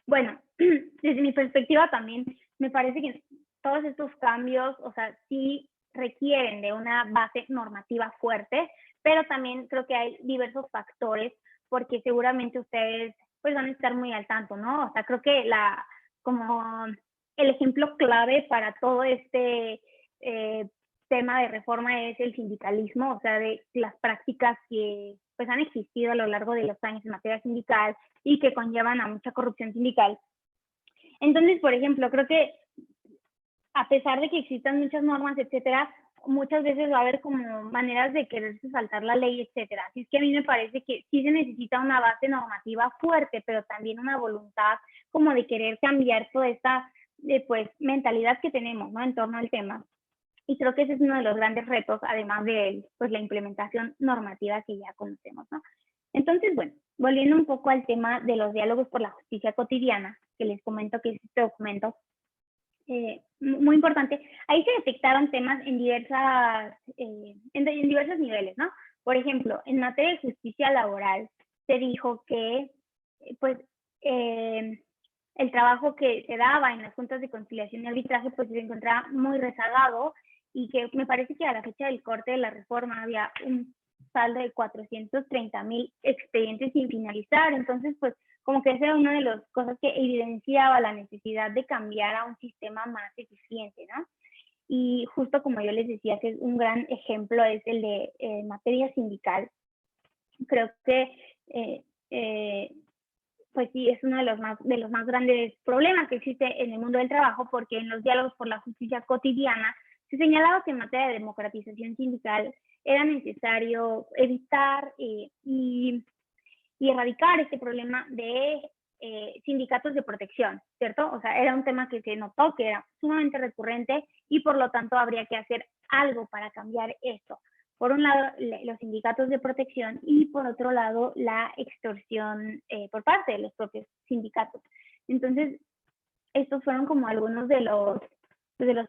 bueno, desde mi perspectiva también me parece que todos estos cambios, o sea, sí requieren de una base normativa fuerte, pero también creo que hay diversos factores porque seguramente ustedes pues van a estar muy al tanto, ¿no? O sea, creo que como el ejemplo clave para todo este tema de reforma es el sindicalismo, o sea, de las prácticas que pues han existido a lo largo de los años en materia sindical y que conllevan a mucha corrupción sindical. Entonces, por ejemplo, creo que a pesar de que existan muchas normas, etcétera, muchas veces va a haber como maneras de quererse saltar la ley, etcétera. Así es que a mí me parece que sí se necesita una base normativa fuerte, pero también una voluntad como de querer cambiar toda esta pues mentalidad que tenemos, ¿no? En torno al tema. Y creo que ese es uno de los grandes retos, además de pues, la implementación normativa que ya conocemos, ¿no? Entonces, bueno, volviendo un poco al tema de los diálogos por la justicia cotidiana, que les comento que es este documento muy importante, ahí se detectaron temas en diversos niveles, ¿no? Por ejemplo, en materia de justicia laboral, se dijo que, pues, el trabajo que se daba en las juntas de conciliación y arbitraje, pues, se encontraba muy rezagado y que me parece que a la fecha del corte de la reforma había un saldo de 430,000 expedientes sin finalizar. Entonces, pues, como que esa era una de las cosas que evidenciaba la necesidad de cambiar a un sistema más eficiente, ¿no? Y justo como yo les decía, que es un gran ejemplo es el de materia sindical. Creo que pues sí, es uno de los más grandes problemas que existe en el mundo del trabajo, porque en los diálogos por la justicia cotidiana se señalaba que en materia de democratización sindical era necesario evitar y erradicar este problema de sindicatos de protección, ¿cierto? O sea, era un tema que se notó que era sumamente recurrente y por lo tanto habría que hacer algo para cambiar esto. Por un lado, los sindicatos de protección y por otro lado, la extorsión por parte de los propios sindicatos. Entonces, estos fueron como algunos de los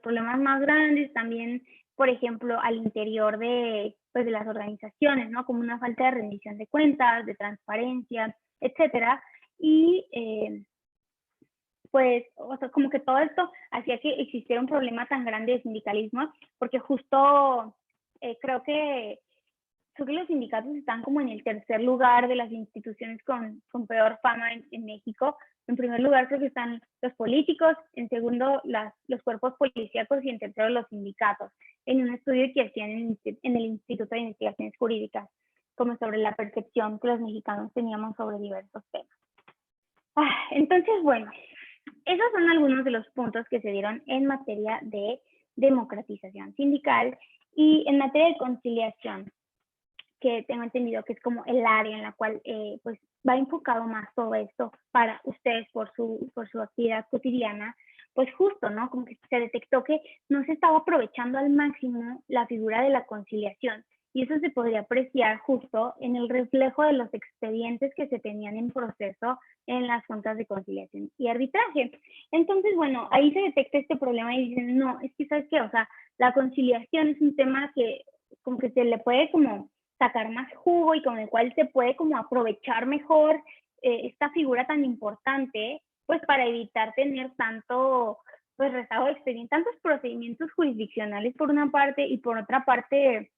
problemas más grandes. También, por ejemplo, al interior de las organizaciones, ¿no? Como una falta de rendición de cuentas, de transparencia, etcétera. Y pues, o sea, como que todo esto hacía que existiera un problema tan grande de sindicalismo, porque justo creo que los sindicatos están como en el tercer lugar de las instituciones con peor fama en México. En primer lugar creo que están los políticos, en segundo los cuerpos policíacos y en tercero los sindicatos, en un estudio que hacían en el Instituto de Investigaciones Jurídicas, como sobre la percepción que los mexicanos teníamos sobre diversos temas. Entonces, bueno, esos son algunos de los puntos que se dieron en materia de democratización sindical y en materia de conciliación, que tengo entendido que es como el área en la cual pues va enfocado más todo esto para ustedes por su actividad cotidiana, pues justo, ¿no? Como que se detectó que no se estaba aprovechando al máximo la figura de la conciliación y eso se podría apreciar justo en el reflejo de los expedientes que se tenían en proceso en las juntas de conciliación y arbitraje. Entonces, bueno, ahí se detecta este problema y dicen, no, es que, ¿sabes qué? O sea, la conciliación es un tema que como que se le puede como sacar más jugo y con el cual se puede como aprovechar mejor esta figura tan importante, pues para evitar tener tanto pues rezago de expediente, tantos procedimientos jurisdiccionales por una parte y por otra parte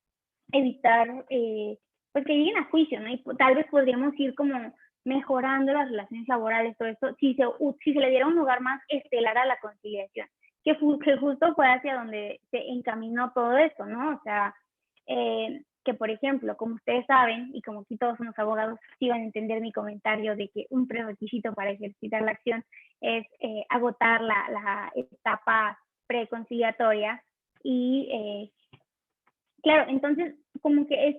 evitar pues que lleguen a juicio, ¿no? Y tal vez podríamos ir como mejorando las relaciones laborales, todo esto, si se le diera un lugar más estelar a la conciliación, que justo fue hacia donde se encaminó todo esto, ¿no? O sea, que por ejemplo, como ustedes saben, y como aquí todos somos abogados, sí van a entender mi comentario de que un prerequisito para ejercitar la acción es agotar la etapa preconciliatoria y claro, entonces como que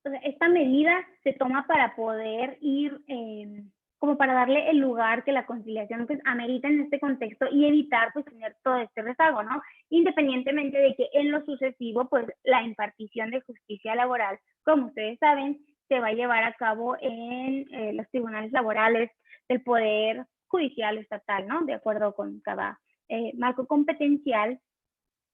o sea, esta medida se toma para poder ir, como para darle el lugar que la conciliación pues amerita en este contexto y evitar pues tener todo este rezago, ¿no? Independientemente de que en lo sucesivo pues la impartición de justicia laboral, como ustedes saben, se va a llevar a cabo en los tribunales laborales del Poder Judicial Estatal, ¿no? De acuerdo con cada marco competencial.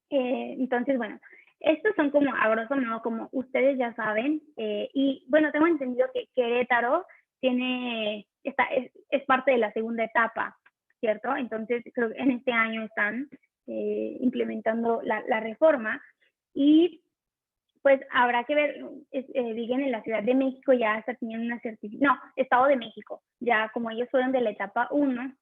Entonces, bueno, estos son como, a grosso modo, como ustedes ya saben, y bueno, tengo entendido que Querétaro es parte de la segunda etapa, ¿cierto? Entonces, creo que en este año están implementando la reforma y pues habrá que ver, digan en la Ciudad de México ya hasta tienen una certificación, no, Estado de México, ya como ellos fueron de la etapa 1,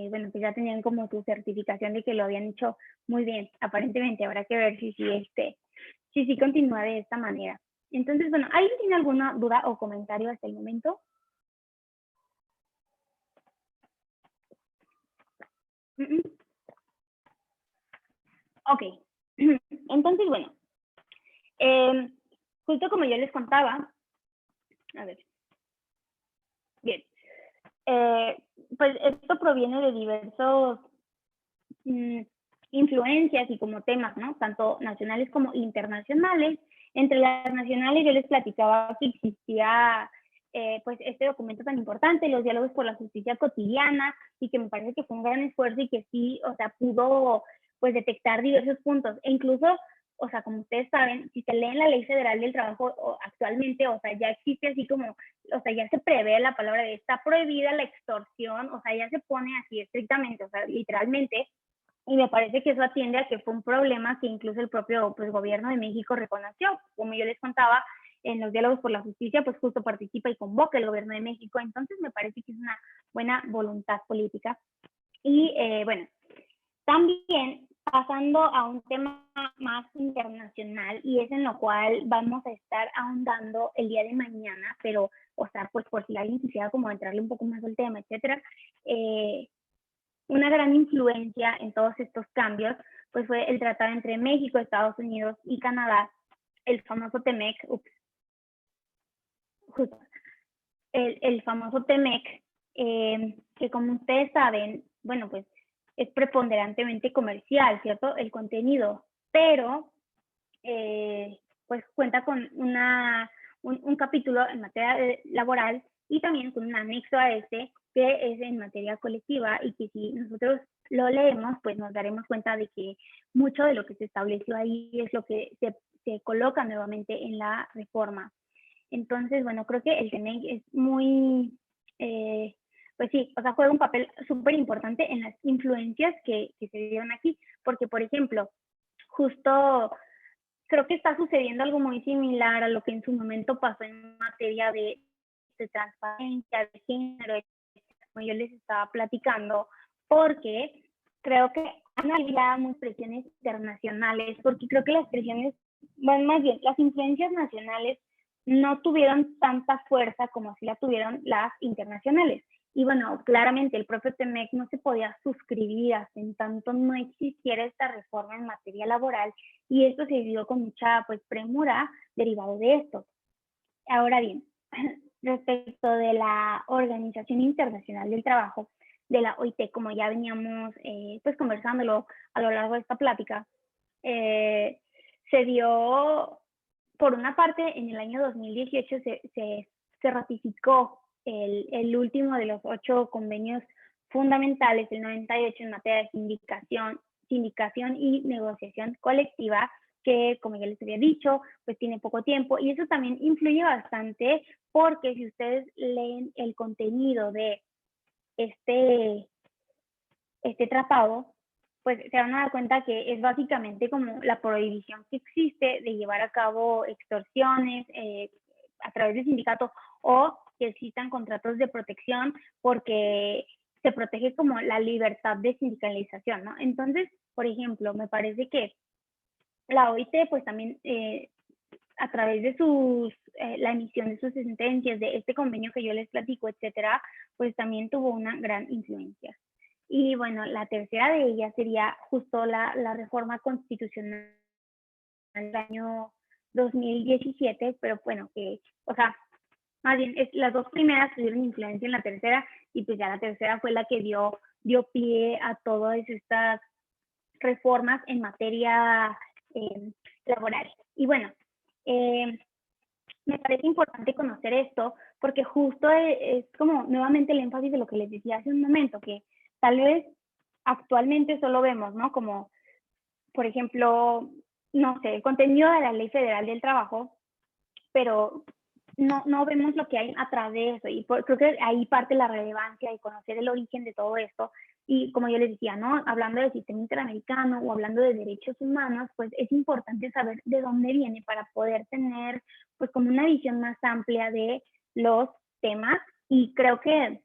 bueno, pues ya tenían como su certificación de que lo habían hecho muy bien. Aparentemente habrá que ver si continúa de esta manera. Entonces, bueno, ¿alguien tiene alguna duda o comentario hasta el momento? Ok. Entonces, bueno, justo como yo les contaba, a ver, bien, pues esto proviene de diversos influencias y como temas, ¿no? Tanto nacionales como internacionales. Entre las nacionales yo les platicaba que existía pues este documento tan importante, los diálogos por la justicia cotidiana, y que me parece que fue un gran esfuerzo y que sí, o sea, pudo pues detectar diversos puntos. E incluso, o sea, como ustedes saben, si se leen la Ley Federal del Trabajo actualmente, o sea, ya existe así como, o sea, ya se prevé la palabra de está prohibida la extorsión, o sea, ya se pone así estrictamente, o sea, literalmente. Y me parece que eso atiende a que fue un problema que incluso el propio pues, gobierno de México reconoció. Como yo les contaba, en los diálogos por la justicia, pues justo participa y convoca el gobierno de México. Entonces me parece que es una buena voluntad política. Y bueno, también pasando a un tema más internacional, y es en lo cual vamos a estar ahondando el día de mañana, pero, o sea, pues por si alguien quisiera como entrarle un poco más al tema, etcétera, una gran influencia en todos estos cambios pues fue el tratado entre México, Estados Unidos y Canadá, el famoso TEMEC, el famoso TEMEC, que como ustedes saben, bueno, pues es preponderantemente comercial, ¿cierto? El contenido, pero pues cuenta con un capítulo en materia laboral y también con un anexo a este que es en materia colectiva, y que si nosotros lo leemos, pues nos daremos cuenta de que mucho de lo que se estableció ahí es lo que se coloca nuevamente en la reforma. Entonces, bueno, creo que el TEMEC es muy, pues sí, o sea, juega un papel súper importante en las influencias que se dieron aquí, porque, por ejemplo, justo creo que está sucediendo algo muy similar a lo que en su momento pasó en materia de transparencia, de género, como yo les estaba platicando, porque creo que han habido muchas presiones internacionales, porque creo que las presiones, bueno, más bien, las influencias nacionales no tuvieron tanta fuerza como así la tuvieron las internacionales. Y bueno, claramente el propio TEMEC no se podía suscribir hasta en tanto no existiera esta reforma en materia laboral, y esto se vivió con mucha pues premura derivado de esto. Ahora bien, respecto de la Organización Internacional del Trabajo, de la OIT, como ya veníamos pues conversándolo a lo largo de esta plática, se dio, por una parte, en el año 2018 se ratificó el último de los 8 convenios fundamentales, el 98, en materia de sindicación y negociación colectiva, que, como ya les había dicho, pues tiene poco tiempo, y eso también influye bastante, porque si ustedes leen el contenido de este este tratado, pues se van a dar cuenta que es básicamente como la prohibición que existe de llevar a cabo extorsiones a través del sindicato, o que existan contratos de protección, porque se protege como la libertad de sindicalización, ¿no? Entonces, por ejemplo, me parece que la OIT pues también a través de la emisión de sus sentencias, de este convenio que yo les platico, etcétera, pues también tuvo una gran influencia. Y bueno, la tercera de ellas sería justo la reforma constitucional del año 2017, pero bueno, o sea, más bien, las dos primeras tuvieron influencia en la tercera, y pues ya la tercera fue la que dio pie a todas estas reformas en materia laboral. Y bueno, me parece importante conocer esto, porque justo es como nuevamente el énfasis de lo que les decía hace un momento, que tal vez actualmente solo vemos, ¿no? Como, por ejemplo, no sé, el contenido de la Ley Federal del Trabajo, pero no vemos lo que hay atrás de eso, y creo que ahí parte la relevancia de conocer el origen de todo esto. Y como yo les decía, ¿no? Hablando del sistema interamericano o hablando de derechos humanos, pues es importante saber de dónde viene para poder tener pues como una visión más amplia de los temas. Y creo que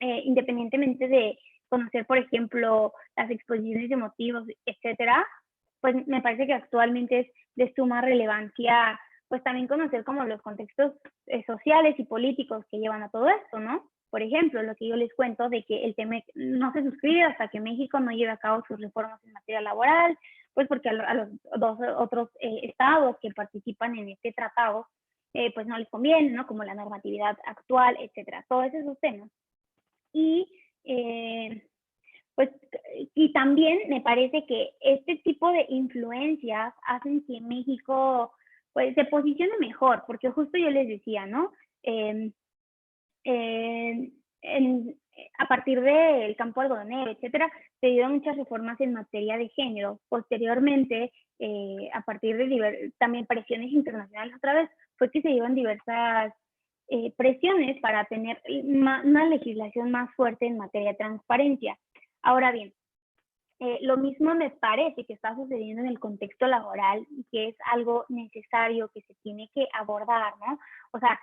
independientemente de conocer, por ejemplo, las exposiciones de motivos, etcétera, pues me parece que actualmente es de suma relevancia pues también conocer como los contextos sociales y políticos que llevan a todo esto, ¿no? Por ejemplo, lo que yo les cuento de que el TEMEC no se suscribe hasta que México no lleve a cabo sus reformas en materia laboral, pues porque a los dos otros estados que participan en este tratado, pues no les conviene, ¿no? Como la normatividad actual, etcétera, todos esos temas. Y pues, y también me parece que este tipo de influencias hacen que México pues se posicione mejor, porque justo yo les decía, ¿no? A partir del campo algodonero, etcétera, se dieron muchas reformas en materia de género. Posteriormente, a partir de también presiones internacionales otra vez, fue que se dieron diversas presiones para tener una legislación más fuerte en materia de transparencia. Ahora bien, lo mismo me parece que está sucediendo en el contexto laboral, y que es algo necesario que se tiene que abordar, ¿no? O sea,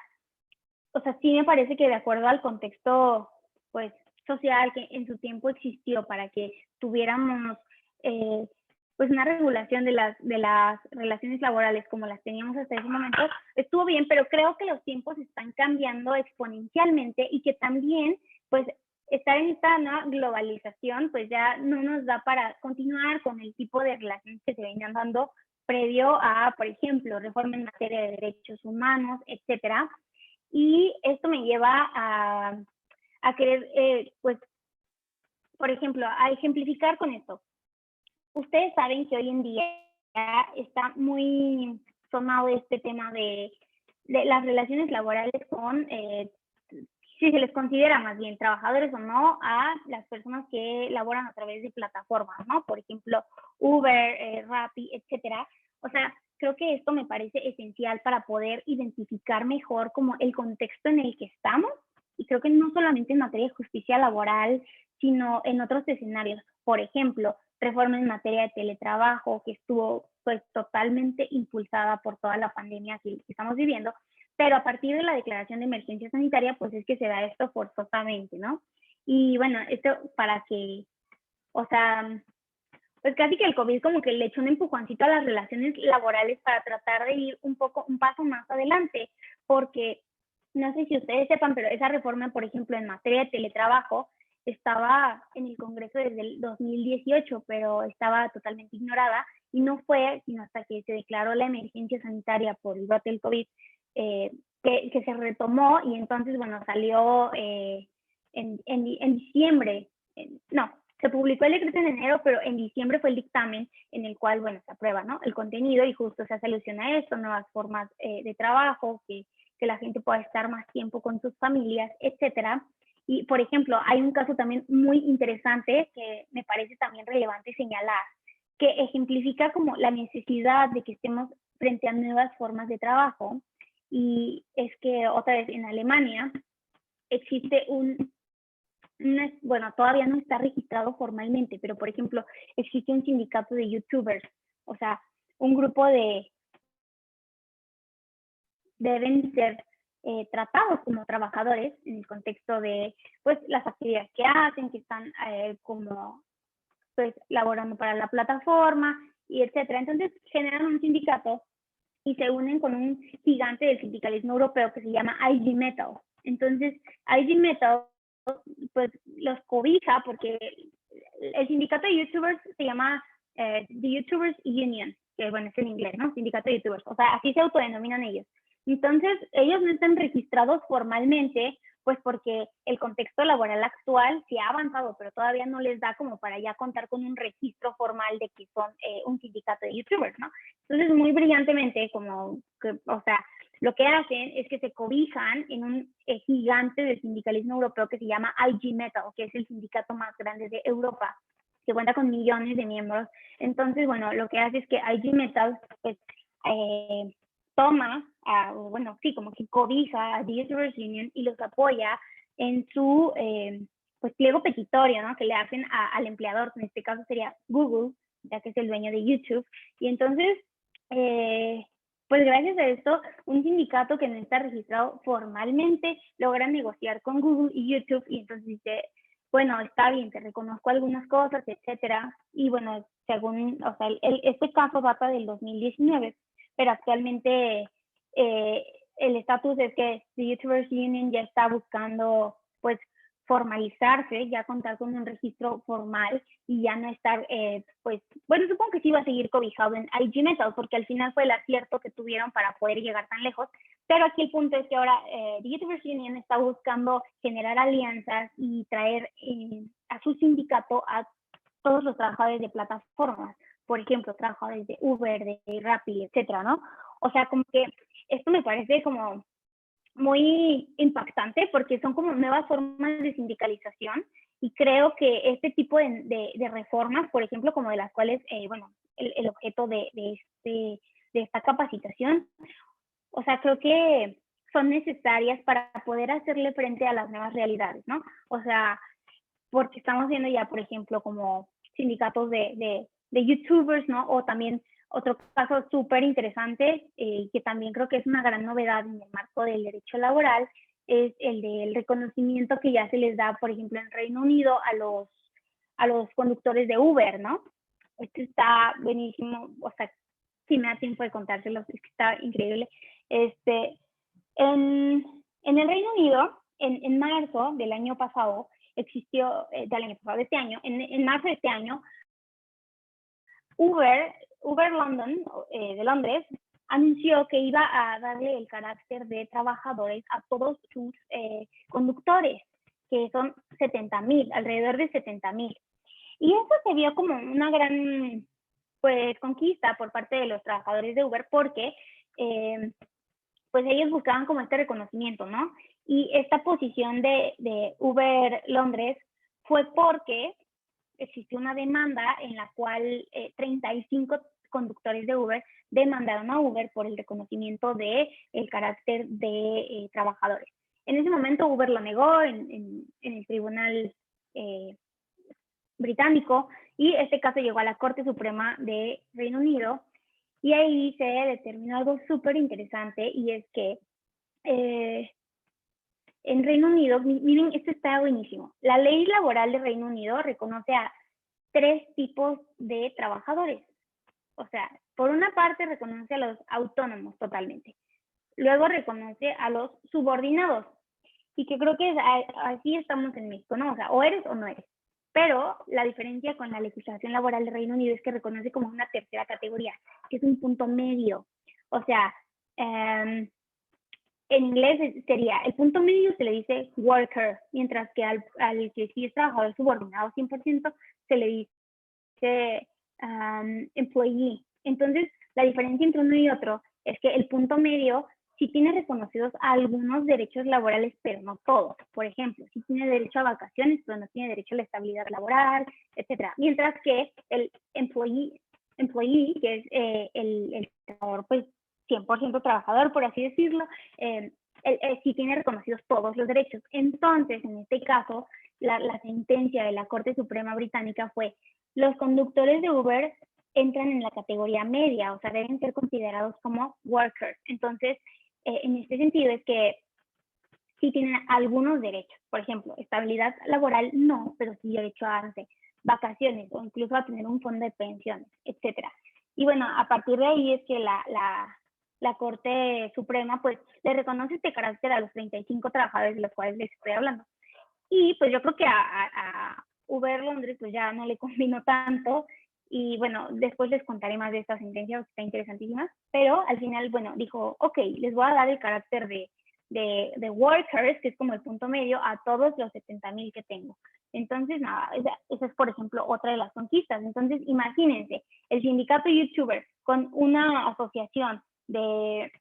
sí me parece que de acuerdo al contexto, pues, social que en su tiempo existió para que tuviéramos, pues, una regulación de las relaciones laborales como las teníamos hasta ese momento, estuvo bien, pero creo que los tiempos están cambiando exponencialmente, y que también, pues, estar en esta nueva globalización, pues ya no nos da para continuar con el tipo de relaciones que se venían dando previo a, por ejemplo, reforma en materia de derechos humanos, etcétera. Y esto me lleva a querer, pues, por ejemplo, a ejemplificar con esto. Ustedes saben que hoy en día está muy sonado este tema de las relaciones laborales con, si se les considera más bien trabajadores o no, a las personas que laboran a través de plataformas, ¿no? Por ejemplo, Uber, Rappi, etcétera. O sea, creo que esto me parece esencial para poder identificar mejor como el contexto en el que estamos, y creo que no solamente en materia de justicia laboral, sino en otros escenarios. Por ejemplo, reforma en materia de teletrabajo, que estuvo pues totalmente impulsada por toda la pandemia que estamos viviendo, pero a partir de la declaración de emergencia sanitaria, pues es que se da esto forzosamente, ¿no? Y bueno, esto para que, o sea, pues casi que el COVID como que le echó un empujoncito a las relaciones laborales para tratar de ir un paso más adelante, porque no sé si ustedes sepan, pero esa reforma, por ejemplo, en materia de teletrabajo, estaba en el Congreso desde el 2018, pero estaba totalmente ignorada, y no fue sino hasta que se declaró la emergencia sanitaria por el brote del COVID, que se retomó, y entonces, bueno, salió en diciembre, no, se publicó el decreto en enero, pero en diciembre fue el dictamen en el cual, bueno, se aprueba, ¿no? El contenido, y justo se soluciona esto, nuevas formas de trabajo, que la gente pueda estar más tiempo con sus familias, etcétera. Y, por ejemplo, hay un caso también muy interesante que me parece también relevante señalar, que ejemplifica como la necesidad de que estemos frente a nuevas formas de trabajo, y es que otra vez en Alemania existe bueno, todavía no está registrado formalmente, pero por ejemplo, existe un sindicato de YouTubers, o sea, un grupo deben ser tratados como trabajadores en el contexto de pues las actividades que hacen, que están como pues laborando para la plataforma y etcétera. Entonces generan un sindicato y se unen con un gigante del sindicalismo europeo que se llama IG Metall. Entonces IG Metall pues los cobija porque el sindicato de YouTubers se llama The YouTubers Union, que bueno, es en inglés, ¿no? Sindicato de YouTubers, o sea, así se autodenominan ellos. Entonces, ellos no están registrados formalmente, pues porque el contexto laboral actual sí ha avanzado, pero todavía no les da como para ya contar con un registro formal de que son un sindicato de YouTubers, ¿no? Entonces, muy brillantemente, como que, o sea, lo que hacen es que se cobijan en un gigante del sindicalismo europeo que se llama IG Metall, que es el sindicato más grande de Europa, que cuenta con millones de miembros. Entonces, bueno, lo que hace es que IG Metall, pues, toma, bueno, sí, como que cobija a The YouTubers Union y los apoya en su pues pliego petitorio, ¿no? Que le hacen al empleador, que en este caso sería Google, ya que es el dueño de YouTube. Y entonces, pues gracias a esto, un sindicato que no está registrado formalmente logra negociar con Google y YouTube y entonces dice, bueno, está bien, te reconozco algunas cosas, etcétera. Y bueno, según, o sea, este caso data del 2019, pero actualmente el estatus es que The YouTubers Union ya está buscando, pues, formalizarse, ya contar con un registro formal y ya no estar, pues, bueno, supongo que sí va a seguir cobijado en IG Metall, porque al final fue el acierto que tuvieron para poder llegar tan lejos, pero aquí el punto es que ahora The YouTubers Union está buscando generar alianzas y traer a su sindicato a todos los trabajadores de plataformas, por ejemplo, trabajadores de Uber, de Rappi, etcétera, ¿no? O sea, como que esto me parece como muy impactante porque son como nuevas formas de sindicalización y creo que este tipo de reformas, por ejemplo, como de las cuales, bueno, el objeto de esta capacitación, o sea, creo que son necesarias para poder hacerle frente a las nuevas realidades, ¿no? O sea, porque estamos viendo ya, por ejemplo, como sindicatos de YouTubers, ¿no? O también otro caso súper interesante, que también creo que es una gran novedad en el marco del derecho laboral, es el del reconocimiento que ya se les da, por ejemplo, en Reino Unido a los conductores de Uber, ¿no? Esto está buenísimo, o sea, si me da tiempo de contárselos, es que está increíble. En el Reino Unido, en marzo del año pasado, existió, del año pasado, de este año, en marzo de este año, Uber London, de Londres, anunció que iba a darle el carácter de trabajadores a todos sus conductores, que son 70,000, alrededor de 70,000. Y eso se vio como una gran pues conquista por parte de los trabajadores de Uber porque pues ellos buscaban como este reconocimiento, ¿no? Y esta posición de Uber Londres fue porque existió una demanda en la cual 35 conductores de Uber demandaron a Uber por el reconocimiento de el carácter de trabajadores. En ese momento Uber lo negó en el tribunal británico y este caso llegó a la Corte Suprema de Reino Unido y ahí se determinó algo súper interesante y es que en Reino Unido, miren, esto está buenísimo. La ley laboral de Reino Unido reconoce a 3 tipos de trabajadores. O sea, por una parte reconoce a los autónomos totalmente. Luego reconoce a los subordinados. Y que creo que así estamos en México, ¿no? O sea, o eres o no eres. Pero la diferencia con la legislación laboral de Reino Unido es que reconoce como una tercera categoría, que es un punto medio. O sea, en inglés sería, el punto medio se le dice worker, mientras que al que sí es trabajador subordinado 100% se le dice employee. Entonces, la diferencia entre uno y otro es que el punto medio sí tiene reconocidos algunos derechos laborales, pero no todos. Por ejemplo, sí tiene derecho a vacaciones, pero no tiene derecho a la estabilidad laboral, etcétera. Mientras que el employee que es el trabajador, pues 100% trabajador, por así decirlo, sí tiene reconocidos todos los derechos. Entonces, en este caso, la sentencia de la Corte Suprema Británica fue: los conductores de Uber entran en la categoría media, o sea, deben ser considerados como workers. Entonces, en este sentido es que sí tienen algunos derechos. Por ejemplo, estabilidad laboral no, pero sí derecho a, no sé, vacaciones o incluso a tener un fondo de pensiones, etcétera. Y bueno, a partir de ahí es que la Corte Suprema pues le reconoce este carácter a los 35 trabajadores de los cuales les estoy hablando. Y pues yo creo que a Uber Londres pues ya no le combinó tanto. Y bueno, después les contaré más de esta sentencia, que está interesantísima. Pero al final, bueno, dijo, ok, les voy a dar el carácter de workers, que es como el punto medio, a todos los 70,000 que tengo. Entonces, nada, esa es, por ejemplo, otra de las conquistas. Entonces, imagínense, el sindicato YouTuber con una asociación de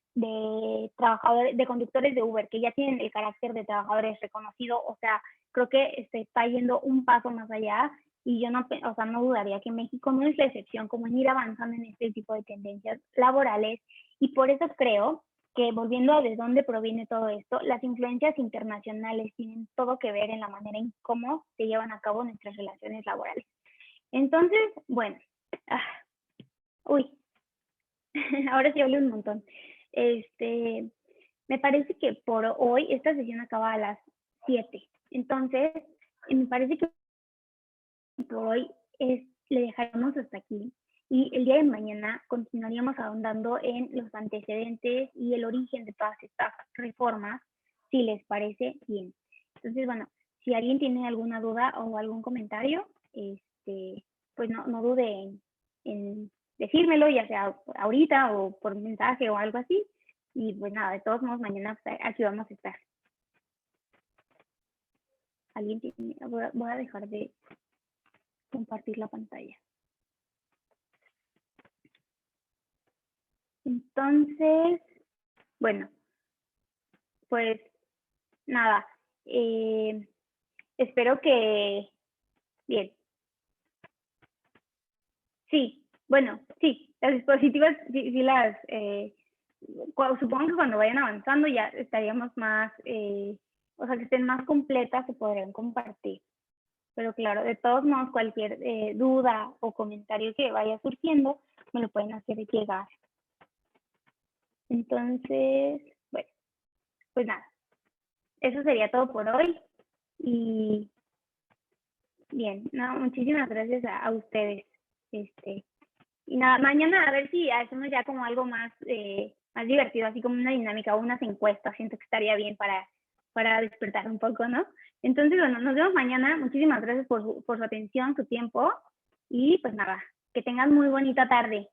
trabajadores, de conductores de Uber, que ya tienen el carácter de trabajadores reconocido. O sea, creo que se está yendo un paso más allá, y yo no, o sea, no dudaría que México no es la excepción como en ir avanzando en este tipo de tendencias laborales. Y por eso creo que, volviendo a de dónde proviene todo esto, las influencias internacionales tienen todo que ver en la manera en cómo se llevan a cabo nuestras relaciones laborales. Entonces, bueno, ahora sí hablé un montón. Me parece que por hoy, esta sesión acaba a las 7. Entonces, me parece que por hoy le dejaremos hasta aquí. Y el día de mañana continuaríamos ahondando en los antecedentes y el origen de todas estas reformas, si les parece bien. Entonces, bueno, si alguien tiene alguna duda o algún comentario, pues no dude en decírmelo, ya sea ahorita o por mensaje o algo así. Y pues nada, de todos modos, mañana aquí vamos a estar. ¿Alguien tiene? Voy a dejar de compartir la pantalla. Entonces, bueno, pues nada, espero que bien. Sí, bueno, sí, las dispositivas sí las, supongo que cuando vayan avanzando ya estaríamos más, o sea, que estén más completas, se podrían compartir. Pero claro, de todos modos, cualquier duda o comentario que vaya surgiendo, me lo pueden hacer llegar. Entonces, bueno, pues nada, eso sería todo por hoy. Y bien, no, muchísimas gracias a ustedes. Y nada, mañana a ver si hacemos ya como algo más, más divertido, así como una dinámica o unas encuestas. Siento que estaría bien para despertar un poco, ¿no? Entonces, bueno, nos vemos mañana. Muchísimas gracias por su atención, su tiempo. Y pues nada, que tengan muy bonita tarde.